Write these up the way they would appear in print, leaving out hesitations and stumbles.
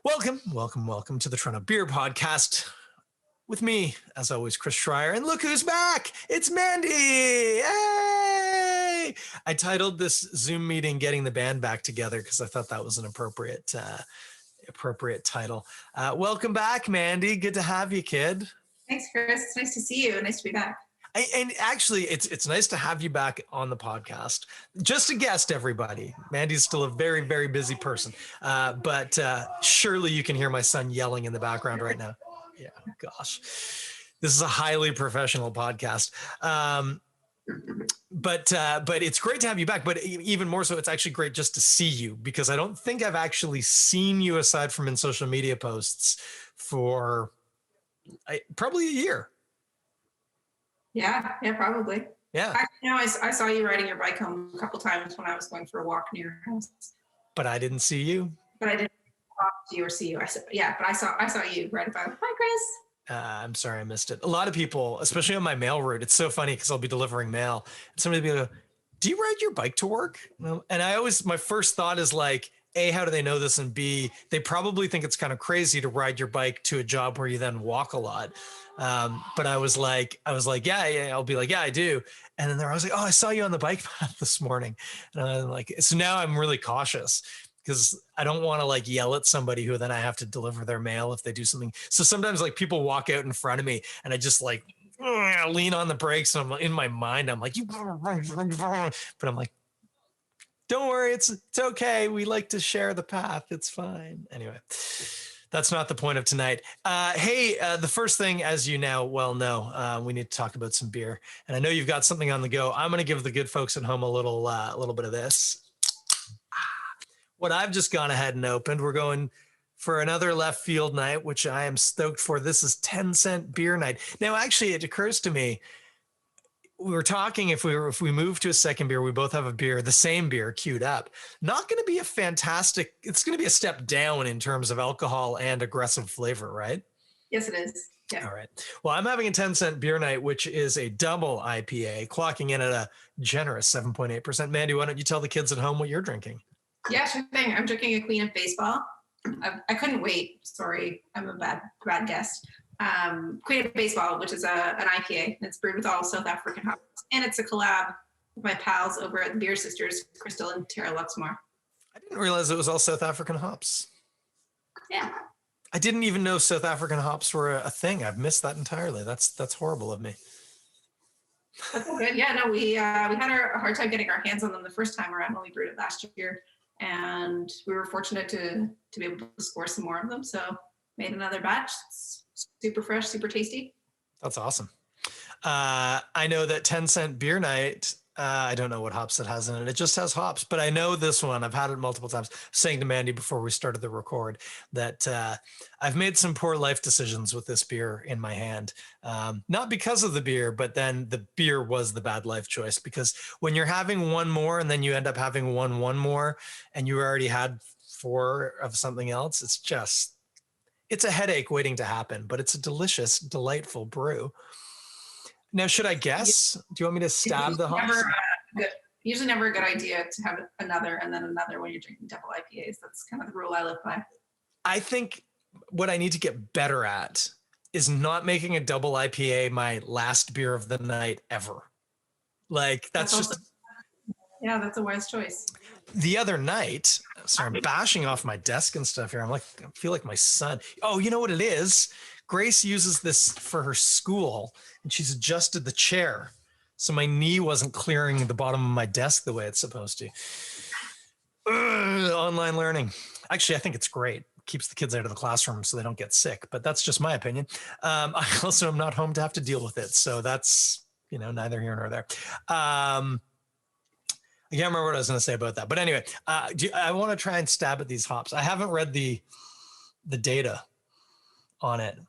Welcome to the Toronto Beer Podcast with me, as always, Chris Schreier. And look who's back! It's Mandie! Hey! I titled this Zoom meeting "Getting the Band Back Together" because I thought that was an appropriate title. Welcome back, Mandie. Good to have you, kid. Thanks, Chris. It's nice to see you. Nice to be back. And actually, it's nice to have you back on the podcast. Just a guest, everybody. Mandie's still a very, very busy person. But surely you can hear my son yelling in the background right now. Yeah, gosh. This is a highly professional podcast. But it's great to have you back. But even more so, it's actually great just to see you, because I don't think I've actually seen you aside from in social media posts for probably a year. Yeah, probably. Yeah. Actually, no, I saw you riding your bike home a couple times when I was going for a walk near your house. But I didn't see you. But I didn't talk to you or see you. I said, yeah, but I saw you right about. Hi, Chris. I'm sorry I missed it. A lot of people, especially on my mail route, it's so funny because I'll be delivering mail and somebody will be like, "Do you ride your bike to work?" And my first thought is like, A, how do they know this? And B, they probably think it's kind of crazy to ride your bike to a job where you then walk a lot. But I was like, yeah, I'll be like, yeah, I do. And then I was like, oh, I saw you on the bike path this morning. And I'm like, so now I'm really cautious because I don't want to like yell at somebody who then I have to deliver their mail if they do something. So sometimes like people walk out in front of me and I just like lean on the brakes. And I'm in my mind, I'm like, but I'm like, don't worry, it's okay. We like to share the path. It's fine. Anyway, that's not the point of tonight. Hey, the first thing, as you now well know, we need to talk about some beer. And I know you've got something on the go. I'm going to give the good folks at home a little bit of this. What I've just gone ahead and opened. We're going for another Left Field night, which I am stoked for. This is 10-cent beer night. Now, actually, it occurs to me, we were talking if we move to a second beer, we both have a beer, the same beer queued up. Not going to be it's going to be a step down in terms of alcohol and aggressive flavor, right? Yes, it is. Yeah. All right. Well, I'm having a 10-cent beer night, which is a double IPA, clocking in at a generous 7.8%. Mandie, why don't you tell the kids at home what you're drinking? Yeah, sure thing. I'm drinking a Queen of Baseball. I couldn't wait. Sorry, I'm a bad guest. Queen of Baseball, which is an IPA. It's brewed with all South African hops. And it's a collab with my pals over at the Beer Sisters, Crystal and Tara Luxmore. I didn't realize it was all South African hops. Yeah. I didn't even know South African hops were a thing. I've missed that entirely. That's horrible of me. That's all good. Yeah, no, we had a hard time getting our hands on them the first time around when we brewed it last year. And we were fortunate to be able to score some more of them. So made another batch. It's super fresh, super tasty. That's awesome. I know that 10-cent beer night, I don't know what hops it has in it. It just has hops, but I know this one. I've had it multiple times. Saying to Mandie before we started the record that I've made some poor life decisions with this beer in my hand. Not because of the beer, but then the beer was the bad life choice, because when you're having one more and then you end up having one more and you already had 4 of something else, it's a headache waiting to happen, but it's a delicious, delightful brew. Now, should I guess? Do you want me to stab the hops? Usually never a good idea to have another and then another when you're drinking double IPAs. That's kind of the rule I live by. I think what I need to get better at is not making a double IPA my last beer of the night ever. Like, that's a wise choice. The other night, sorry, I'm bashing off my desk and stuff here. I feel like my son. Oh, you know what it is? Grace uses this for her school, and she's adjusted the chair so my knee wasn't clearing the bottom of my desk the way it's supposed to. Online learning. Actually, I think it's great. Keeps the kids out of the classroom so they don't get sick, but that's just my opinion. I also am not home to have to deal with it, so that's, neither here nor there. I can't remember what I was going to say about that, but anyway, I want to try and stab at these hops. I haven't read the data on it.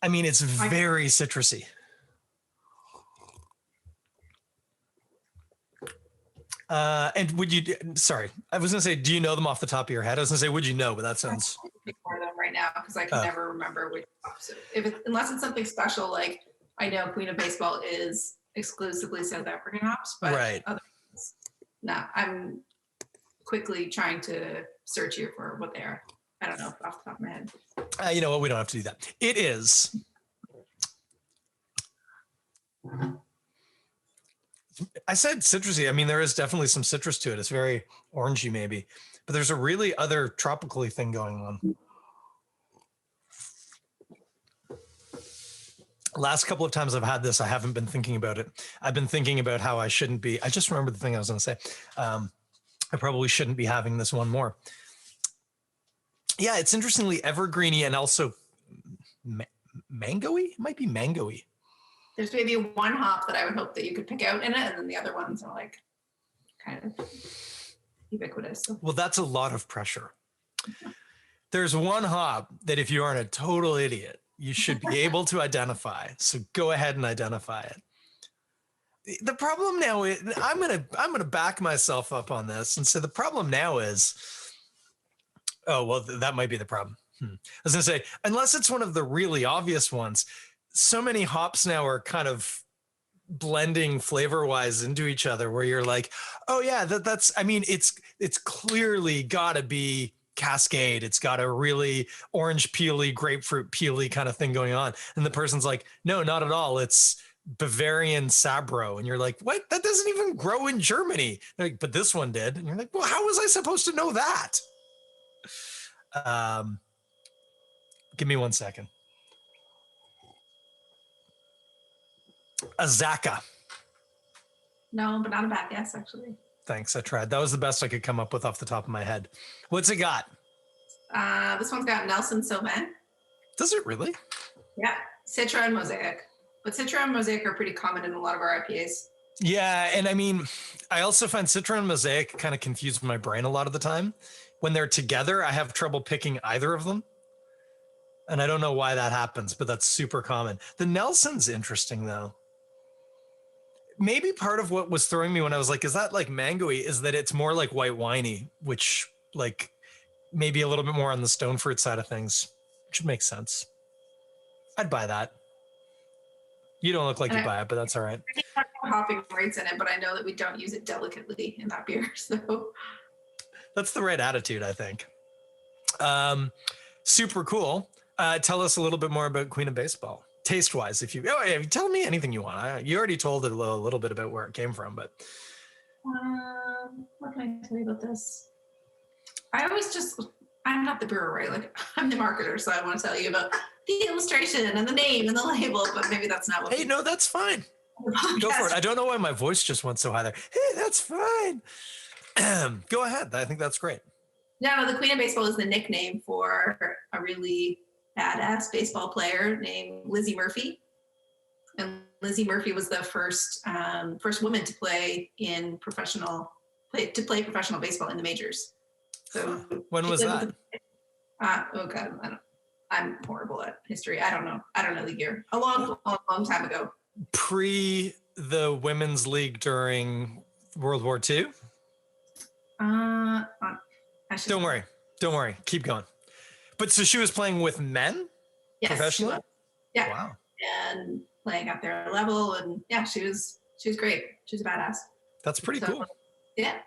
I mean, it's very citrusy. And sorry, I was going to say, do you know them off the top of your head? I was going to say, would you know, but that sounds. I can't for them right now because I can never remember which hops. Unless it's something special, like I know Queen of Baseball is exclusively South African hops, but right. No, I'm quickly trying to search here for what they are. I don't know off the top of my head. You know what? We don't have to do that. It is. I said citrusy. I mean, there is definitely some citrus to it. It's very orangey, maybe, but there's a really other tropically thing going on. Last couple of times I've had this, I haven't been thinking about it. I've been thinking about how I shouldn't be. I just remembered the thing I was going to say. I probably shouldn't be having this one more. Yeah, it's interestingly evergreeny and also mangoey. It might be mangoey. There's maybe one hop that I would hope that you could pick out in it, and then the other ones are like kind of ubiquitous. Well, that's a lot of pressure. There's one hop that if you aren't a total idiot, you should be able to identify. So go ahead and identify it. The problem now is I'm gonna back myself up on this and say the problem now is, oh well, that might be the problem. I was gonna say unless it's one of the really obvious ones, so many hops now are kind of blending flavor wise into each other where you're like, oh yeah, that's. I mean, it's clearly got to be Cascade. It's got a really orange peely, grapefruit peely kind of thing going on. And the person's like, no, not at all. It's Bavarian Sabro. And you're like, what? That doesn't even grow in Germany. They're like, but this one did. And you're like, well, how was I supposed to know that? Give me 1 second. Azaka. No, but not a bad guess, actually. Thanks. I tried. That was the best I could come up with off the top of my head. What's it got? This one's got Nelson Sauvin. Does it really? Yeah. Citra and Mosaic. But Citra and Mosaic are pretty common in a lot of our IPAs. Yeah. And I mean, I also find Citra and Mosaic kind of confuse my brain a lot of the time. When they're together, I have trouble picking either of them. And I don't know why that happens, but that's super common. The Nelson's interesting, though. Maybe part of what was throwing me when I was like, is that like mangoey, is that it's more like white winey, which like maybe a little bit more on the stone fruit side of things, which makes sense. I'd buy that. You don't look like you buy it, but that's all right. I don't have hopping rates in it, but I know that we don't use it delicately in that beer. So that's the right attitude, I think. Super cool. Tell us a little bit more about Queen of Baseball. Taste wise, if you tell me anything you want. You already told it a little bit about where it came from, but what can I tell you about this? I'm not the brewer, right? Like I'm the marketer, so I want to tell you about the illustration and the name and the label, but maybe that's not what. Hey, no, that's fine. Go for it. I don't know why my voice just went so high there. Hey, that's fine. Go ahead. I think that's great. No, the Queen of Baseball is the nickname for a really badass baseball player named Lizzie Murphy. And Lizzie Murphy was the first woman to play professional baseball in the majors. So when was that? Oh God, I'm horrible at history. I don't know the year. A long time ago. Pre the women's league during World War II? Don't worry. Keep going. But so she was playing with men? Yes, professionally? Yeah. Wow. And playing at their level, and yeah, she was great. She was a badass. That's pretty cool. Yeah.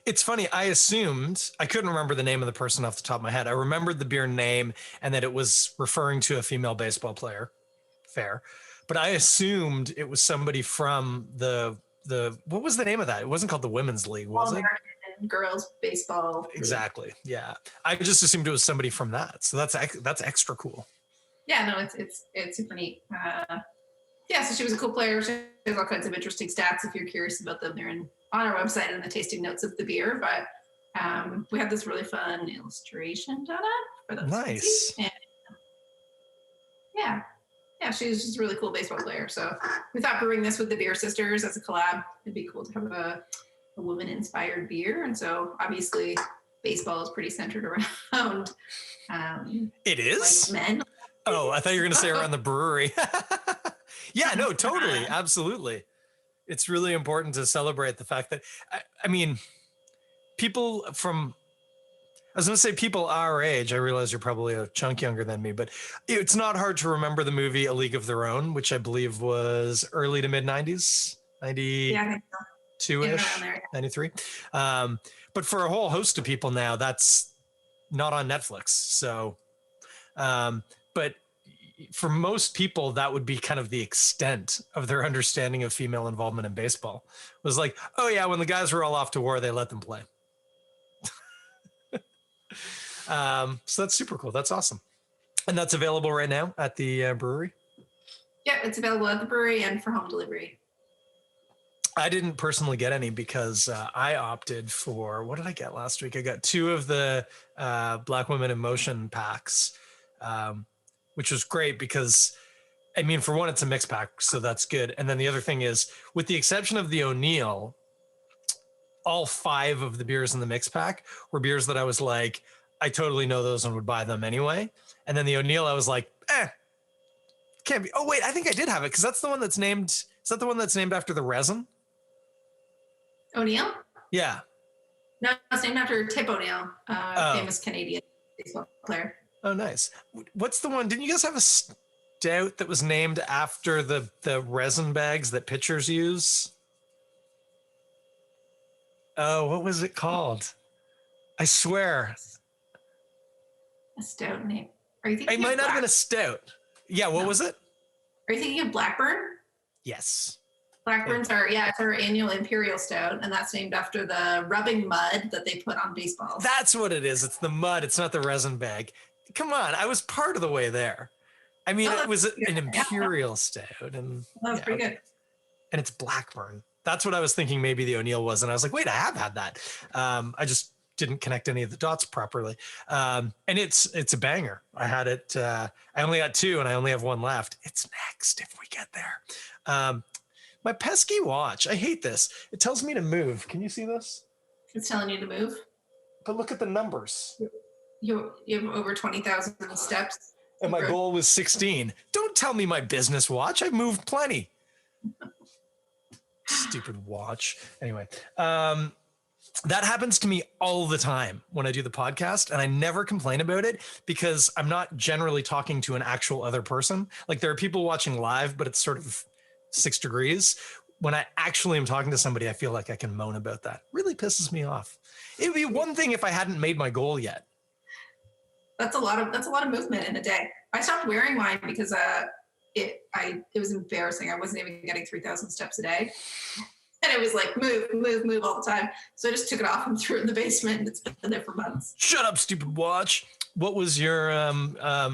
It's funny. I assumed I couldn't remember the name of the person off the top of my head. I remembered the beer name and that it was referring to a female baseball player. Fair. But I assumed it was somebody from the what was the name of that? It wasn't called the Women's League, was it? Girls baseball. Exactly. Yeah. I just assumed it was somebody from that. So that's extra cool. Yeah, no, it's super neat. Yeah, so she was a cool player. She has all kinds of interesting stats. If you're curious about them, they're on our website in the tasting notes of the beer. But we have this really fun illustration done for those. Nice. And, yeah, she's just a really cool baseball player. So we thought brewing this with the Beer Sisters as a collab, it'd be cool to have a woman-inspired beer. And so obviously baseball is pretty centered around it is like men. Oh, I thought you were going to say around the brewery. Yeah, no, totally. Absolutely. It's really important to celebrate the fact that, I mean, people our age, I realize you're probably a chunk younger than me, but it's not hard to remember the movie A League of Their Own, which I believe was early to mid 90s, 92-ish, 93. But for a whole host of people now, that's not on Netflix. So, but for most people, that would be kind of the extent of their understanding of female involvement in baseball. It was like, oh yeah, when the guys were all off to war, they let them play. So that's super cool. That's awesome. And that's available right now at the brewery. Yeah, it's available at the brewery and for home delivery. I didn't personally get any because I opted for, what did I get last week? I got 2 of the Black Women in Motion packs, which was great because, I mean, for one, it's a mix pack, so that's good. And then the other thing is, with the exception of the O'Neill, all 5 of the beers in the mix pack were beers that I was like, I totally know those and would buy them anyway. And then the O'Neill, I was like, can't be. Oh, wait, I think I did have it because that's the one that's named, is that the one that's named after the resin? O'Neill? Yeah. No, it's named after Tip O'Neill, famous Canadian baseball player. Oh, nice. What's the one? Didn't you guys have a stout that was named after the resin bags that pitchers use? Oh, what was it called? I swear. A stout name. Are you thinking It might not have been a stout. Yeah, what was it? Are you thinking of Blackburn? Yes. Blackburns are, it's our annual Imperial Stout, and that's named after the rubbing mud that they put on baseballs. That's what it is. It's the mud. It's not the resin bag. Come on. I was part of the way there. I mean, it was an Imperial Stout. And that's pretty good. And it's Blackburn. That's what I was thinking maybe the O'Neill was. And I was like, wait, I have had that. I just didn't connect any of the dots properly. And it's a banger. I had it. I only got 2 and I only have 1 left. It's next if we get there. My pesky watch. I hate this. It tells me to move. Can you see this? It's telling you to move. But look at the numbers. You have over 20,000 steps. And my goal was 16. Don't tell me my business watch. I've moved plenty. Stupid watch. Anyway, that happens to me all the time when I do the podcast, and I never complain about it because I'm not generally talking to an actual other person. Like, there are people watching live, but it's sort of 6 degrees. When I actually am talking to somebody, I feel like I can moan about that. Really pisses me off. It would be one thing if I hadn't made my goal yet. That's a lot of movement in a day. I stopped wearing mine because it was embarrassing. I wasn't even getting 3,000 steps a day. And it was like, move all the time. So I just took it off and threw it in the basement, and it's been there for months. Shut up, stupid watch. What was your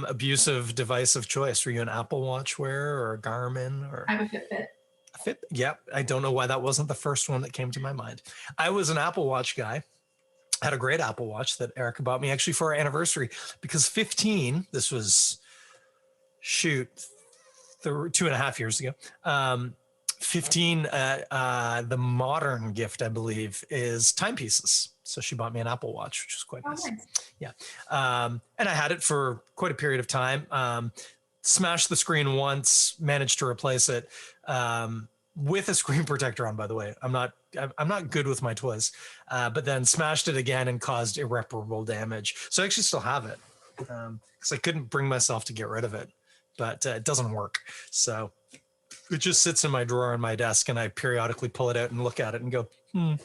abusive device of choice? Were you an Apple Watch wearer or a Garmin? Or I have a Fitbit. A Fitbit? Yep. I don't know why that wasn't the first one that came to my mind. I was an Apple Watch guy. Had a great Apple Watch that Erica bought me actually for our anniversary because 15, this was 2.5 years ago. 15, the modern gift, I believe, is timepieces. So she bought me an Apple Watch, which was quite nice. Nice. Yeah. And I had it for quite a period of time. Smashed the screen once, managed to replace it with a screen protector on, by the way. I'm not good with my toys, but then smashed it again and caused irreparable damage. So I actually still have it because I couldn't bring myself to get rid of it, but it doesn't work. So it just sits in my drawer on my desk, and I periodically pull it out and look at it and go, But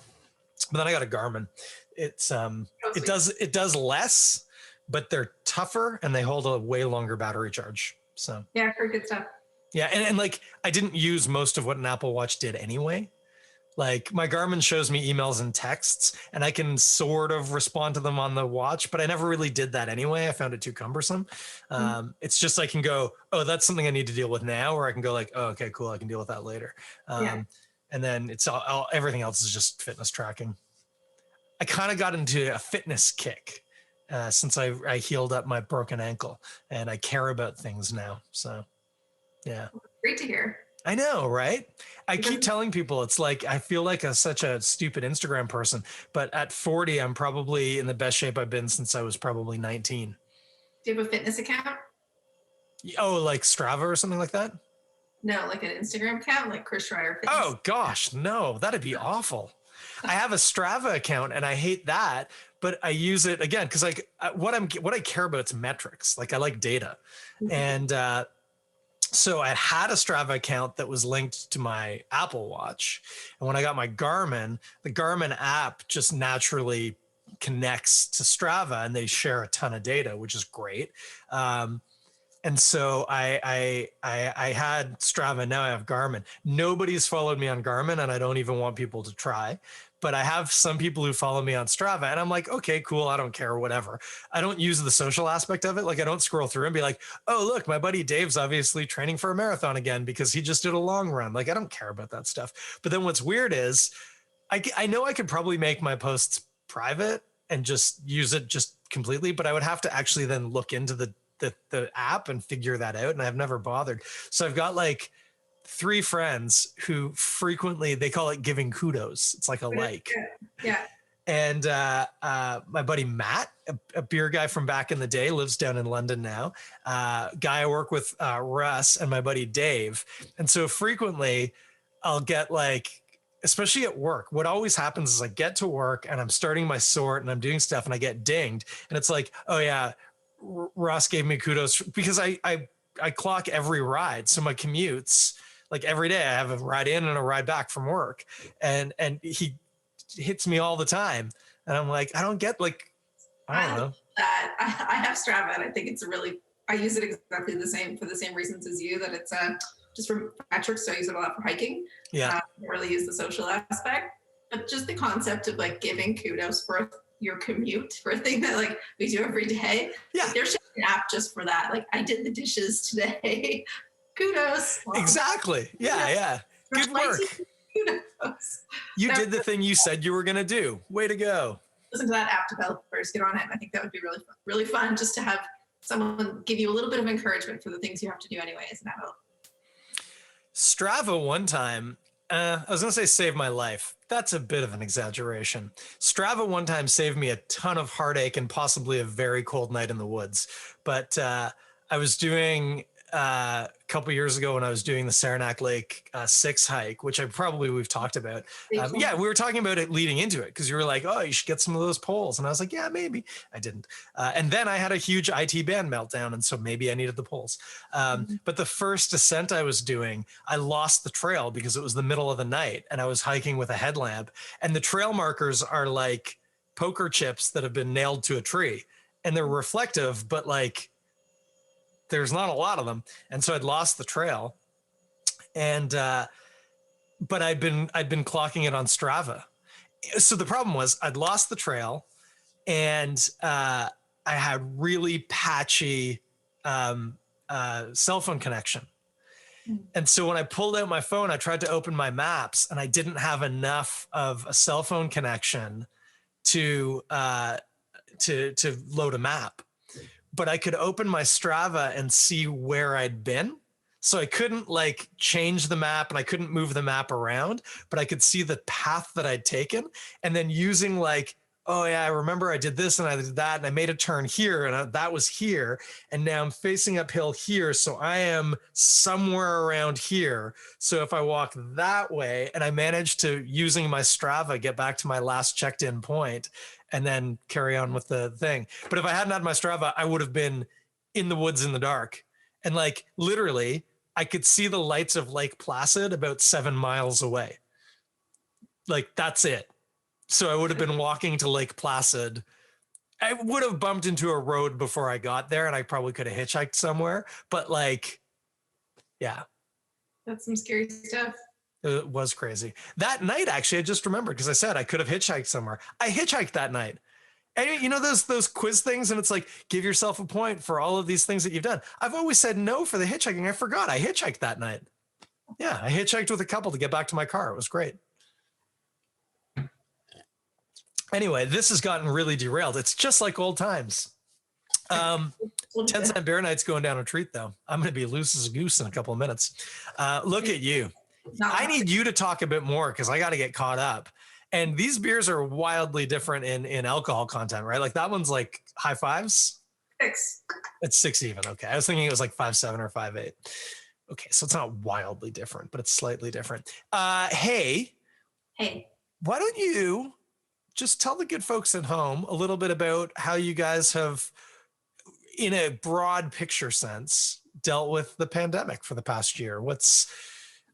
then I got a Garmin. It's it does less, but they're tougher and they hold a way longer battery charge. So yeah, pretty good stuff. Yeah, and like I didn't use most of what an Apple Watch did anyway. Like my Garmin shows me emails and texts, and I can sort of respond to them on the watch, but I never really did that anyway. I found it too cumbersome. It's just I can go, oh, that's something I need to deal with now, or I can go like, oh, okay, cool, I can deal with that later. And then it's all everything else is just fitness tracking. I kind of got into a fitness kick since I healed up my broken ankle, and I care about things now. So yeah, great to hear. I know, right? I keep telling people it's like I feel like such a stupid Instagram person, but at 40, I'm probably in the best shape I've been since I was probably 19. Do you have a fitness account? Oh, like Strava or something like that? No, like an Instagram account, like Chris Schreier Fitness. Oh gosh, no, that'd be awful. I have a Strava account and I hate that, but I use it again because like what I care about is metrics. Like I like data, and so I had a Strava account that was linked to my Apple Watch. And when I got my Garmin, the Garmin app just naturally connects to Strava and they share a ton of data, which is great. And so I had Strava. Now I have Garmin. Nobody's followed me on Garmin, and I don't even want people to try. But I have some people who follow me on Strava, and I'm like, okay, cool. I don't care, whatever. I don't use the social aspect of it. Like, I don't scroll through and be like, oh, look, my buddy Dave's obviously training for a marathon again because he just did a long run. Like, I don't care about that stuff. But then what's weird is I know I could probably make my posts private and just use it just completely, but I would have to actually then look into the app and figure that out. And I've never bothered. So I've got like 3 friends who frequently, they call it giving kudos. It's like a like. Yeah. And my buddy Matt, a beer guy from back in the day, lives down in London now. Guy I work with, Russ, and my buddy Dave. And so frequently I'll get like, especially at work, what always happens is I get to work and I'm starting my sort and I'm doing stuff and I get dinged. And it's like, oh yeah, Ross gave me kudos because I clock every ride. So my commutes, like every day I have a ride in and a ride back from work, and he hits me all the time. And I'm like, I don't get, like, I don't know. I have Strava, and I think it's I use it exactly for the same reasons as you, that it's just for metrics. So I use it a lot for hiking. Yeah. I don't really use the social aspect, but just the concept of like giving kudos for your commute, for a thing that like we do every day. Yeah. Like, there should be an app just for that. Like, I did the dishes today. Kudos. Exactly. Yeah. Good work. Kudos. You did the thing you said you were going to do. Way to go. Listen to that, app developers. Get on it. I think that would be really fun just to have someone give you a little bit of encouragement for the things you have to do anyway as an adult. Strava one time, I was going to say saved my life. That's a bit of an exaggeration. Strava one time saved me a ton of heartache and possibly a very cold night in the woods. But I was doing a couple years ago when I was doing the Saranac Lake 6 hike, which we've talked about. Yeah, we were talking about it leading into it because you were like, oh, you should get some of those poles. And I was like, yeah, maybe. I didn't. And then I had a huge IT band meltdown. And so maybe I needed the poles. But the first descent I was doing, I lost the trail because it was the middle of the night and I was hiking with a headlamp. And the trail markers are like poker chips that have been nailed to a tree. And they're reflective, but like, there's not a lot of them. And so I'd lost the trail, and but I'd been clocking it on Strava. So the problem was I'd lost the trail, and I had really patchy cell phone connection. And so when I pulled out my phone, I tried to open my maps, and I didn't have enough of a cell phone connection to load a map. But I could open my Strava and see where I'd been. So I couldn't like change the map and I couldn't move the map around, but I could see the path that I'd taken. And then using like, oh yeah, I remember I did this and I did that and I made a turn here and that was here. And now I'm facing uphill here. So I am somewhere around here. So if I walk that way, and I managed to, using my Strava, get back to my last checked in point and then carry on with the thing. But if I hadn't had my Strava, I would have been in the woods in the dark. And like literally I could see the lights of Lake Placid about 7 miles away. Like that's it. So I would have been walking to Lake Placid. I would have bumped into a road before I got there and I probably could have hitchhiked somewhere, but like, yeah. That's some scary stuff. It was crazy. That night, actually, I just remembered because I said I could have hitchhiked somewhere. I hitchhiked that night. And you know those quiz things, and it's like, give yourself a point for all of these things that you've done. I've always said no for the hitchhiking. I forgot. I hitchhiked that night. Yeah, I hitchhiked with a couple to get back to my car. It was great. Anyway, this has gotten really derailed. It's just like old times. 10-cent beer night's going down a treat, though. I'm going to be loose as a goose in a couple of minutes. Look at you. I need you to talk a bit more because I got to get caught up. And these beers are wildly different in alcohol content, right? Like that one's like high fives. 6. It's 6 even. Okay. I was thinking it was like 5.7 or 5.8. Okay. So it's not wildly different, but it's slightly different. Hey, why don't you just tell the good folks at home a little bit about how you guys have, in a broad picture sense, dealt with the pandemic for the past year?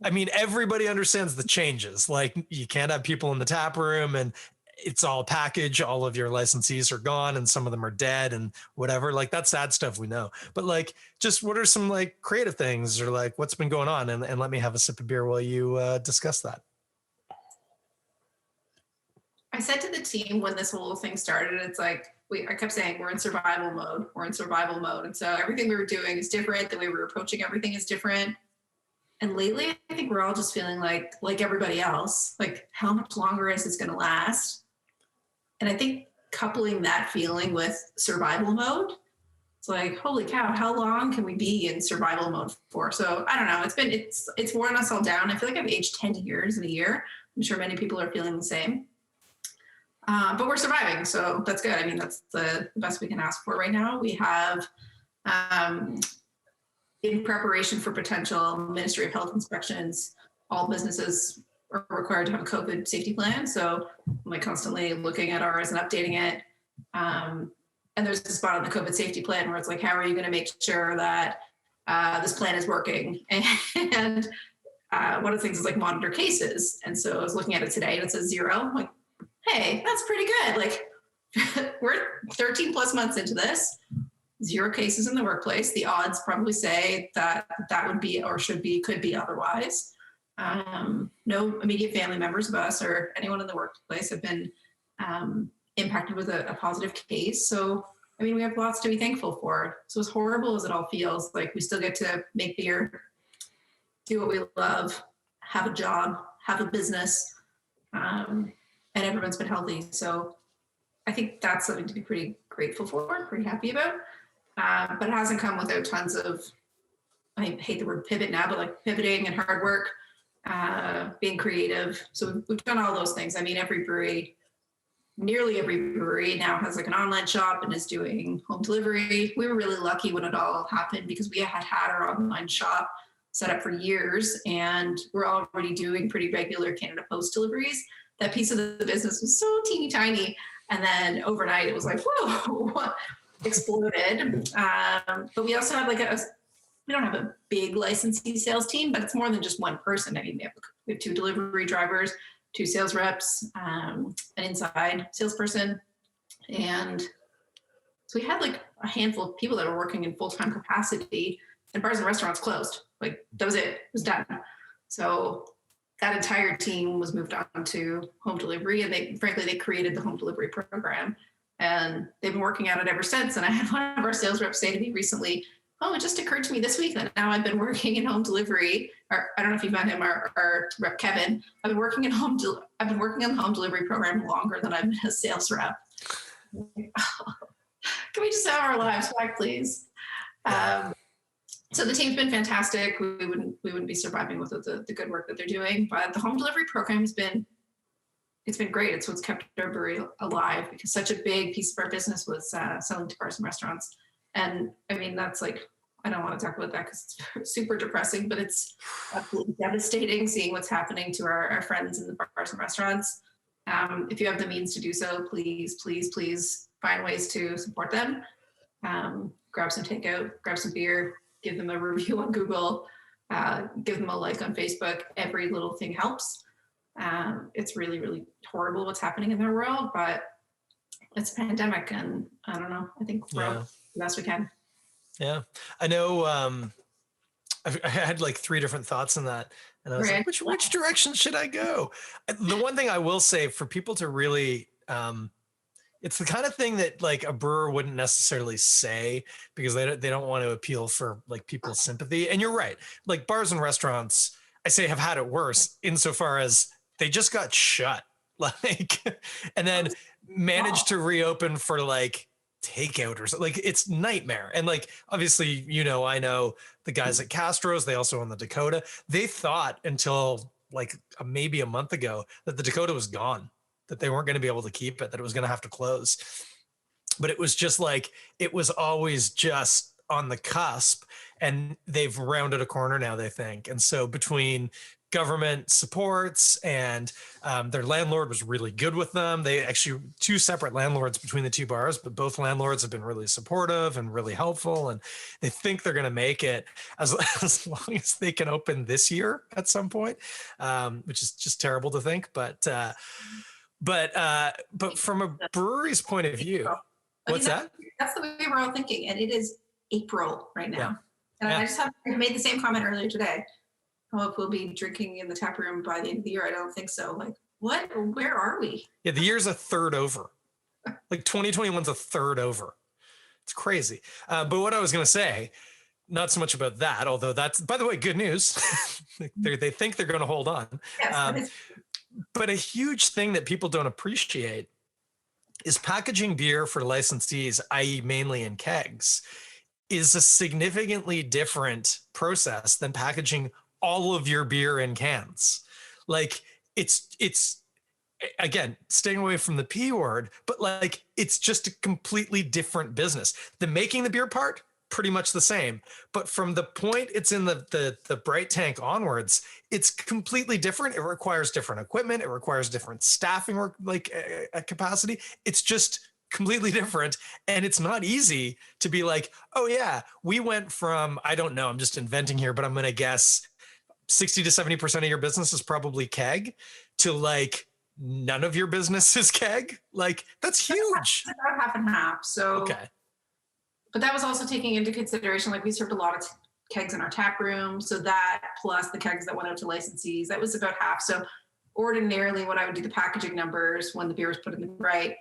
I mean, everybody understands the changes. Like you can't have people in the tap room and it's all package, all of your licensees are gone and some of them are dead and whatever. Like that's sad stuff we know. But like just what are some like creative things or like what's been going on? And let me have a sip of beer while you discuss that. I said to the team when this whole thing started, it's like I kept saying we're in survival mode. We're in survival mode. And so everything we were doing is different. The way we were approaching everything is different. And lately, I think we're all just feeling like everybody else, like how much longer is this going to last? And I think coupling that feeling with survival mode, it's like, holy cow, how long can we be in survival mode for? So I don't know. It's worn us all down. I feel like I've aged 10 years in a year. I'm sure many people are feeling the same. But we're surviving, so that's good. I mean, that's the best we can ask for right now. We have, in preparation for potential Ministry of Health inspections, all businesses are required to have a COVID safety plan. So I'm like constantly looking at ours and updating it. And there's a spot on the COVID safety plan where it's like, how are you going to make sure that this plan is working? And one of the things is like monitor cases. And so I was looking at it today and it says 0. I'm like, hey, that's pretty good. Like we're 13 plus months into this, 0 cases in the workplace. The odds probably say that would be or should be, could be otherwise. No immediate family members of us or anyone in the workplace have been impacted with a positive case. So, I mean, we have lots to be thankful for. So as horrible as it all feels, like we still get to make beer, do what we love, have a job, have a business, and everyone's been healthy. So I think that's something to be pretty grateful for, pretty happy about. But it hasn't come without tons of, I hate the word pivot now, but like pivoting and hard work, being creative. So we've done all those things. I mean, nearly every brewery now has like an online shop and is doing home delivery. We were really lucky when it all happened because we had our online shop set up for years and we're already doing pretty regular Canada Post deliveries. That piece of the business was so teeny tiny. And then overnight it was like, whoa, exploded. But we also have we don't have a big licensee sales team, but it's more than just one person. I mean, we have 2 delivery drivers, 2 sales reps, an inside salesperson. And so we had like a handful of people that were working in full-time capacity and bars and restaurants closed. Like that was it, it was done. So that entire team was moved on to home delivery and they created the home delivery program and they've been working at it ever since. And I had one of our sales reps say to me recently, oh, it just occurred to me this week that now I've been working in home delivery, or I don't know if you've met him, our rep Kevin. I've been working on the home delivery program longer than I've been a sales rep. Can we just have our lives back, please? So the team's been fantastic. We wouldn't be surviving without the good work that they're doing. But the home delivery program it's been great. It's what's kept our brewery alive because such a big piece of our business was selling to bars and restaurants. And I mean, that's like, I don't want to talk about that because it's super depressing, but it's absolutely devastating seeing what's happening to our friends in the bars and restaurants. If you have the means to do so, please, please, please find ways to support them. Grab some takeout, grab some beer, give them a review on Google, give them a like on Facebook. Every little thing helps. It's really, really horrible what's happening in their world, but it's a pandemic and I don't know. I think we're all the best we can. Yeah. I know I had like 3 different thoughts in that. And I was like, which direction should I go? The one thing I will say for people to really, it's the kind of thing that like a brewer wouldn't necessarily say because they don't want to appeal for like people's sympathy. And you're right. Like bars and restaurants, I say have had it worse insofar as they just got shut, like, and then managed to reopen for like takeout or something. Like it's nightmare. And like, obviously, I know the guys at Castro's, they also own the Dakota. They thought until like maybe a month ago that the Dakota was gone, that they weren't going to be able to keep it, that it was going to have to close. But it was just like, it was always just on the cusp and they've rounded a corner now, they think. And so between government supports and their landlord was really good with them. They actually 2 separate landlords between the 2 bars, but both landlords have been really supportive and really helpful. And they think they're going to make it as long as they can open this year at some point, which is just terrible to think. But but from a brewery's point of view, what's that? That's the way we're all thinking, and it is April right now. Yeah. And Yeah. I just made the same comment earlier today. Oh, if we'll be drinking in the tap room by the end of the year, I don't think so. Like, what? Where are we? Yeah, the year's a third over. Like 2021's a third over. It's crazy. But what I was going to say, not so much about that, although that's, by the way, good news. They think they're going to hold on. Yes, but a huge thing that people don't appreciate is packaging beer for licensees, i.e. mainly in kegs, is a significantly different process than packaging all of your beer in cans. Like it's again, staying away from the P word, but like, it's just a completely different business. The making the beer part, pretty much the same, but from the point it's in the bright tank onwards, it's completely different. It requires different equipment. It requires different staffing or like capacity. It's just completely different. And it's not easy to be like, oh yeah, we went from, I don't know, I'm just inventing here, but I'm going to guess 60 to 70% of your business is probably keg, to like none of your business is keg. Like that's huge. it's about half and half. So, okay. But that was also taking into consideration, like we served a lot of kegs in our tap room. So that plus the kegs that went out to licensees, that was about half. So ordinarily when I would do the packaging numbers, when the beer was put in the right,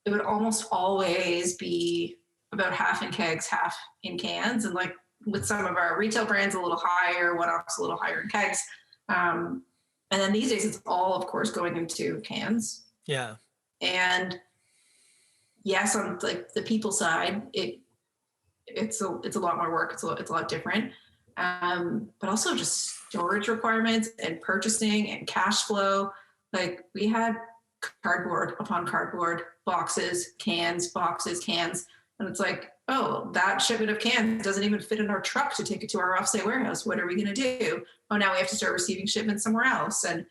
it would almost always be about half in kegs, half in cans. And like with some of our retail brands, a little higher, one-offs a little higher in kegs. And then these days it's all, of course, going into cans. Yeah. And yes, on like the people side, it's a lot more work. It's a lot different. But also just storage requirements and purchasing and cash flow. Like we had cardboard upon cardboard, boxes, cans, and it's like, oh, that shipment of cans doesn't even fit in our truck to take it to our offsite warehouse. What are we going to do? Oh, now we have to start receiving shipments somewhere else. And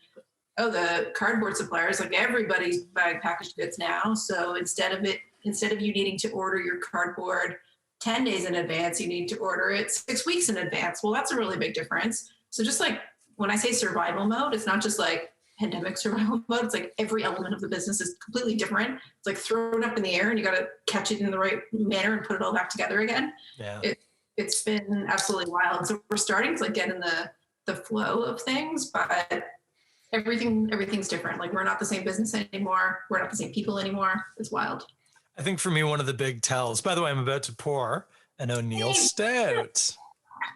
oh, the cardboard suppliers, like everybody's buying packaged goods now. So instead of you needing to order your cardboard 10 days in advance, you need to order it 6 weeks in advance. Well, that's a really big difference. So just like when I say survival mode, it's not just like pandemic survival mode. It's like every element of the business is completely different. It's like thrown up in the air and you got to catch it in the right manner and put it all back together again. Yeah. It's been absolutely wild. So we're starting to like get in the flow of things, but everything's different. Like we're not the same business anymore. We're not the same people anymore. It's wild. I think for me, one of the big tells, by the way, I'm about to pour an O'Neill Stout.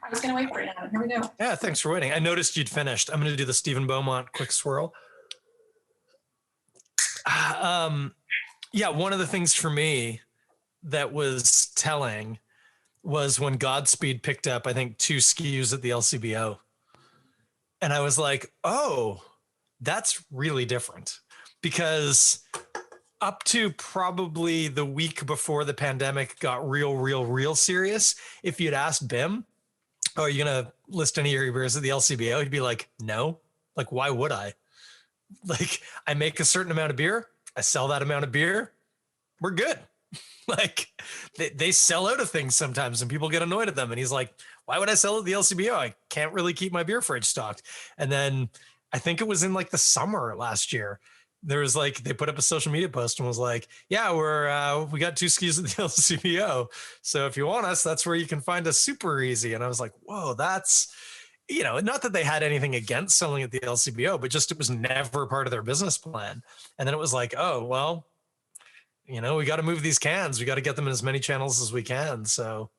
I was going to wait for it now. Here we go. Yeah, thanks for waiting. I noticed you'd finished. I'm going to do the Stephen Beaumont quick swirl. Yeah, one of the things for me that was telling was when Godspeed picked up, I think, 2 SKUs at the LCBO. And I was like, oh, that's really different. Because up to probably the week before the pandemic got real serious, if you'd asked Bim, oh, are you going to list any of your beers at the LCBO? He'd be like, no. Like, why would I? Like, I make a certain amount of beer. I sell that amount of beer. We're good. Like, they sell out of things sometimes and people get annoyed at them. And he's like, why would I sell at the LCBO? I can't really keep my beer fridge stocked. And then I think it was in like the summer last year, there was like, they put up a social media post and was like, yeah, we got 2 SKUs at the LCBO. So if you want us, that's where you can find us super easy. And I was like, whoa, that's, you know, not that they had anything against selling at the LCBO, but just, it was never part of their business plan. And then it was like, oh, well, you know, we got to move these cans. We got to get them in as many channels as we can. So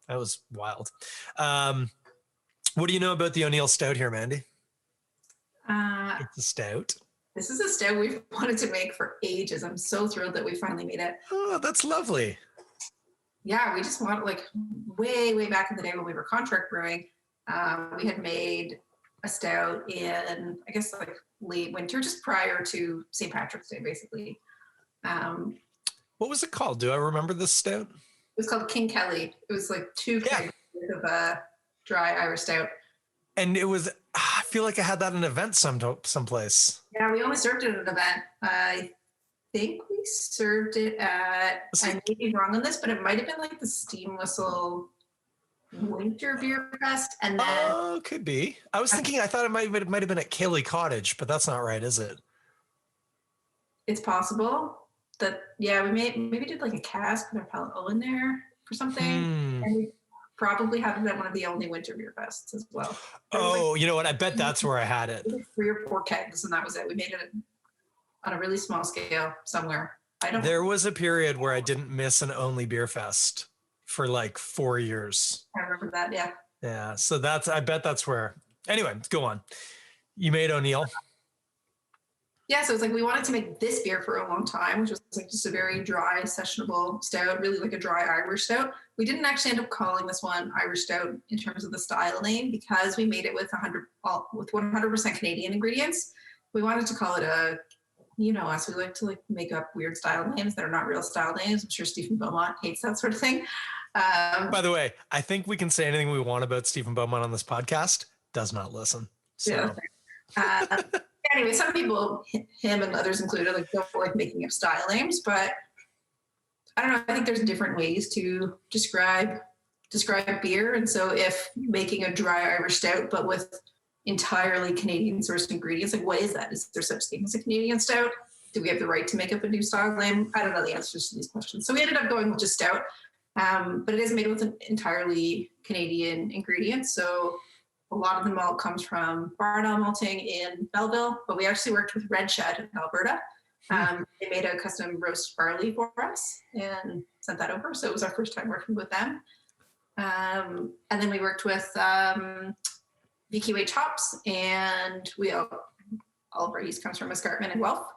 that was wild. What do you know about the O'Neill Stout here, Mandie? It's a stout. This is a stout we've wanted to make for ages. I'm so thrilled that we finally made it. Oh, that's lovely. Yeah, we just wanted, like, way back in the day when we were contract brewing, we had made a stout in, I guess, like late winter, just prior to St. Patrick's Day, basically. What was it called? Do I remember this stout? It was called King Kelly. It was like 2 kegs of a dry Irish stout. And it was, I feel like I had that in an event someplace. Yeah, we only served it at an event. I think we served it at, I may be wrong on this, but it might have been like the Steam Whistle Winter Beer Fest. And then, oh, could be. I was thinking, I thought it might have been at Cayley Cottage, but that's not right, is it? it's possible that, yeah, we maybe did like a cask with our palate O in there for something. And we probably had it at one of the only winter beer fests as well. Oh, you know what? I bet that's where I had it. 3 or 4 kegs, and that was it. We made it on a really small scale somewhere. There was a period where I didn't miss an only beer fest for like 4 years. I remember that. Yeah. Yeah. So I bet that's where. Anyway, go on. You made O'Neill. Yeah, so it's like we wanted to make this beer for a long time, which was like just a very dry, sessionable stout, really like a dry Irish stout. We didn't actually end up calling this one Irish stout in terms of the style name because we made it with 100% Canadian ingredients. We wanted to call it you know us, we like to like make up weird style names that are not real style names. I'm sure Stephen Beaumont hates that sort of thing. By the way, I think we can say anything we want about Stephen Beaumont on this podcast. Does not listen. So. Yeah. Anyway, some people, him and others included, like don't like making up style names, but I don't know. I think there's different ways to describe beer, and so if making a dry Irish stout but with entirely Canadian sourced ingredients, like what is that? Is there such thing as a Canadian stout? Do we have the right to make up a new style name? I don't know the answers to these questions. So we ended up going with just stout, but it is made with an entirely Canadian ingredients. So a lot of the malt comes from barn ale malting in Belleville, but we actually worked with Red Shed in Alberta. They made a custom roast barley for us and sent that over. So it was our first time working with them. And then we worked with BQH hops, and all of our yeast comes from Escarpment and Guelph.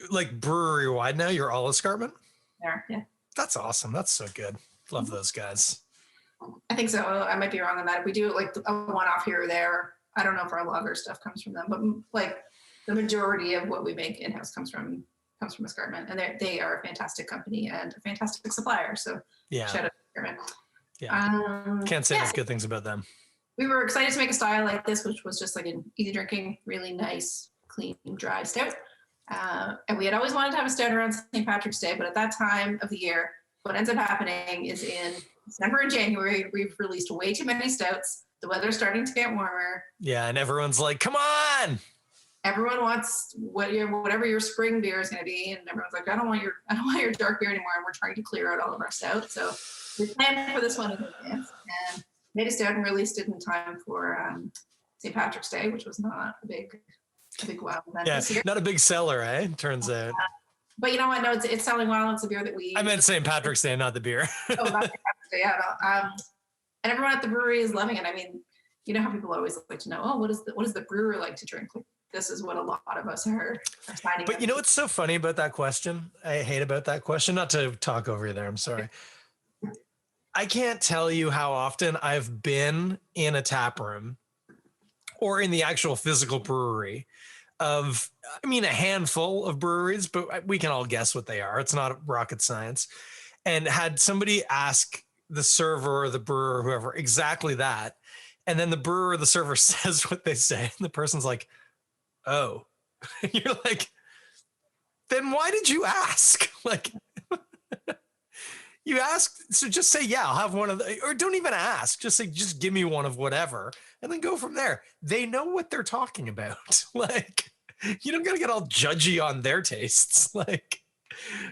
Like brewery wide now, you're all Escarpment? There, yeah. That's awesome. That's so good. Love those guys. I think so. I might be wrong on that. If we do like a one-off here or there, I don't know if our lager stuff comes from them, but like the majority of what we make in-house comes from Escarpment, and they are a fantastic company and a fantastic supplier. So yeah, shout out to Escarpment. Yeah, can't say enough good things about them. We were excited to make a style like this, which was just like an easy drinking, really nice, clean, dry stout. And we had always wanted to have a stout around St. Patrick's Day, but at that time of the year, what ends up happening is in December and January, we've released way too many stouts. The weather's starting to get warmer. Yeah, and everyone's like, come on. Everyone wants whatever your spring beer is going to be, and everyone's like, I don't want your dark beer anymore, and we're trying to clear out all of our stouts. So we planned for this one in advance and made a stout and released it in time for St. Patrick's Day, which was not a big wow event this year. Not a big seller, eh? Turns out. But you know what? No, it's selling well. It's a beer that I meant St. Patrick's Day, not the beer. Oh, not St. Patrick's Day. Yeah, no. And everyone at the brewery is loving it. I mean, you know how people always like to know, what is the brewer like to drink? Like, this is what a lot of us are finding. But you know what's so funny about that question? I hate about that question. Not to talk over you there. I'm sorry. I can't tell you how often I've been in a tap room or in the actual physical brewery a handful of breweries, but we can all guess what they are. It's not rocket science. And had somebody ask the server or the brewer or whoever exactly that, and then the brewer or the server says what they say, and the person's like, oh. You're like, then why did you ask? Like, you asked, so just say, yeah, I'll have one of the, or don't even ask. Just say, just give me one of whatever, and then go from there. They know what they're talking about. Like, you don't gotta get all judgy on their tastes. Like,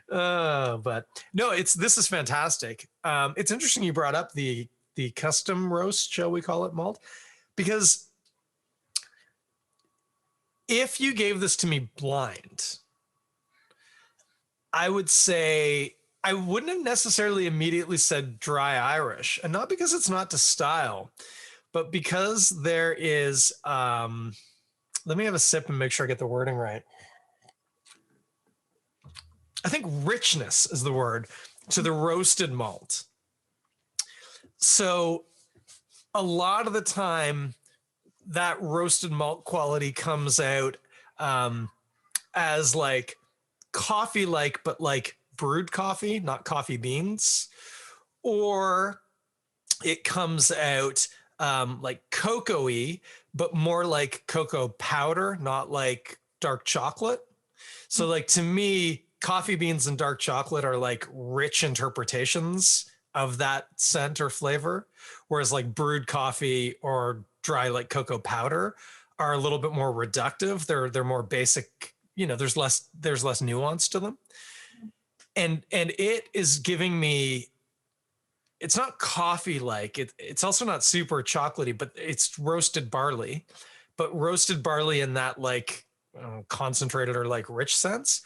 but no, this is fantastic. It's interesting you brought up the custom roast, shall we call it, malt, because if you gave this to me blind, I would say I wouldn't have necessarily immediately said dry Irish, and not because it's not to style, but because there is, let me have a sip and make sure I get the wording right. I think richness is the word to the roasted malt. So a lot of the time that roasted malt quality comes out as like coffee-like, but like brewed coffee, not coffee beans, or it comes out like cocoa-y, but more like cocoa powder, not like dark chocolate. So like, to me, coffee beans and dark chocolate are like rich interpretations of that scent or flavor, whereas like brewed coffee or dry like cocoa powder are a little bit more reductive. They're more basic, there's less nuance to them. And it is giving me, it's not coffee like it's also not super chocolatey, but it's roasted barley, but roasted barley in that like concentrated or like rich sense,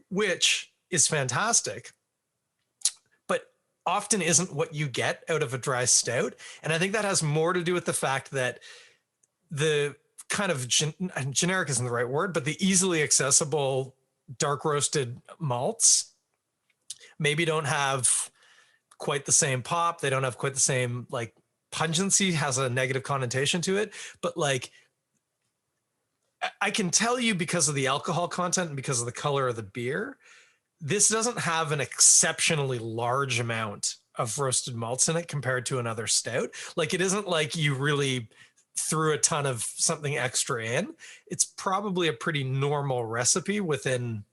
which is fantastic, but often isn't what you get out of a dry stout. And I think that has more to do with the fact that the kind of generic isn't the right word, but the easily accessible dark roasted malts maybe don't have quite the same pop. They don't have quite the same like pungency, has a negative connotation to it. But like, I can tell you because of the alcohol content and because of the color of the beer, this doesn't have an exceptionally large amount of roasted malts in it compared to another stout. Like it isn't like you really threw a ton of something extra in. It's probably a pretty normal recipe within,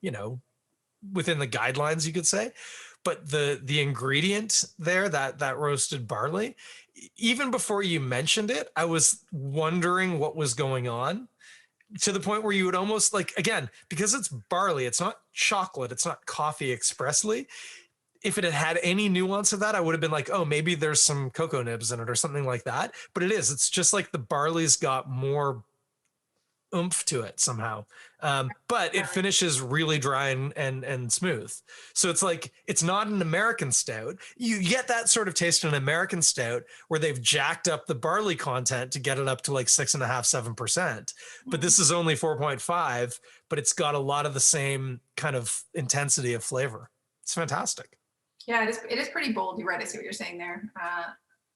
within the guidelines, you could say. But the ingredient there, that roasted barley, even before you mentioned it, I was wondering what was going on, to the point where you would almost like, again, because it's barley, it's not chocolate, it's not coffee expressly. If it had had any nuance of that, I would have been like, oh, maybe there's some cocoa nibs in it or something like that. But it is, it's just like the barley's got more oomph to it somehow. But it finishes really dry and smooth. So it's like, it's not an American stout. You get that sort of taste in an American stout where they've jacked up the barley content to get it up to like 6.5%, 7%. But this is only 4.5, but it's got a lot of the same kind of intensity of flavor. It's fantastic. Yeah, it is pretty bold. You're right. I see what you're saying there.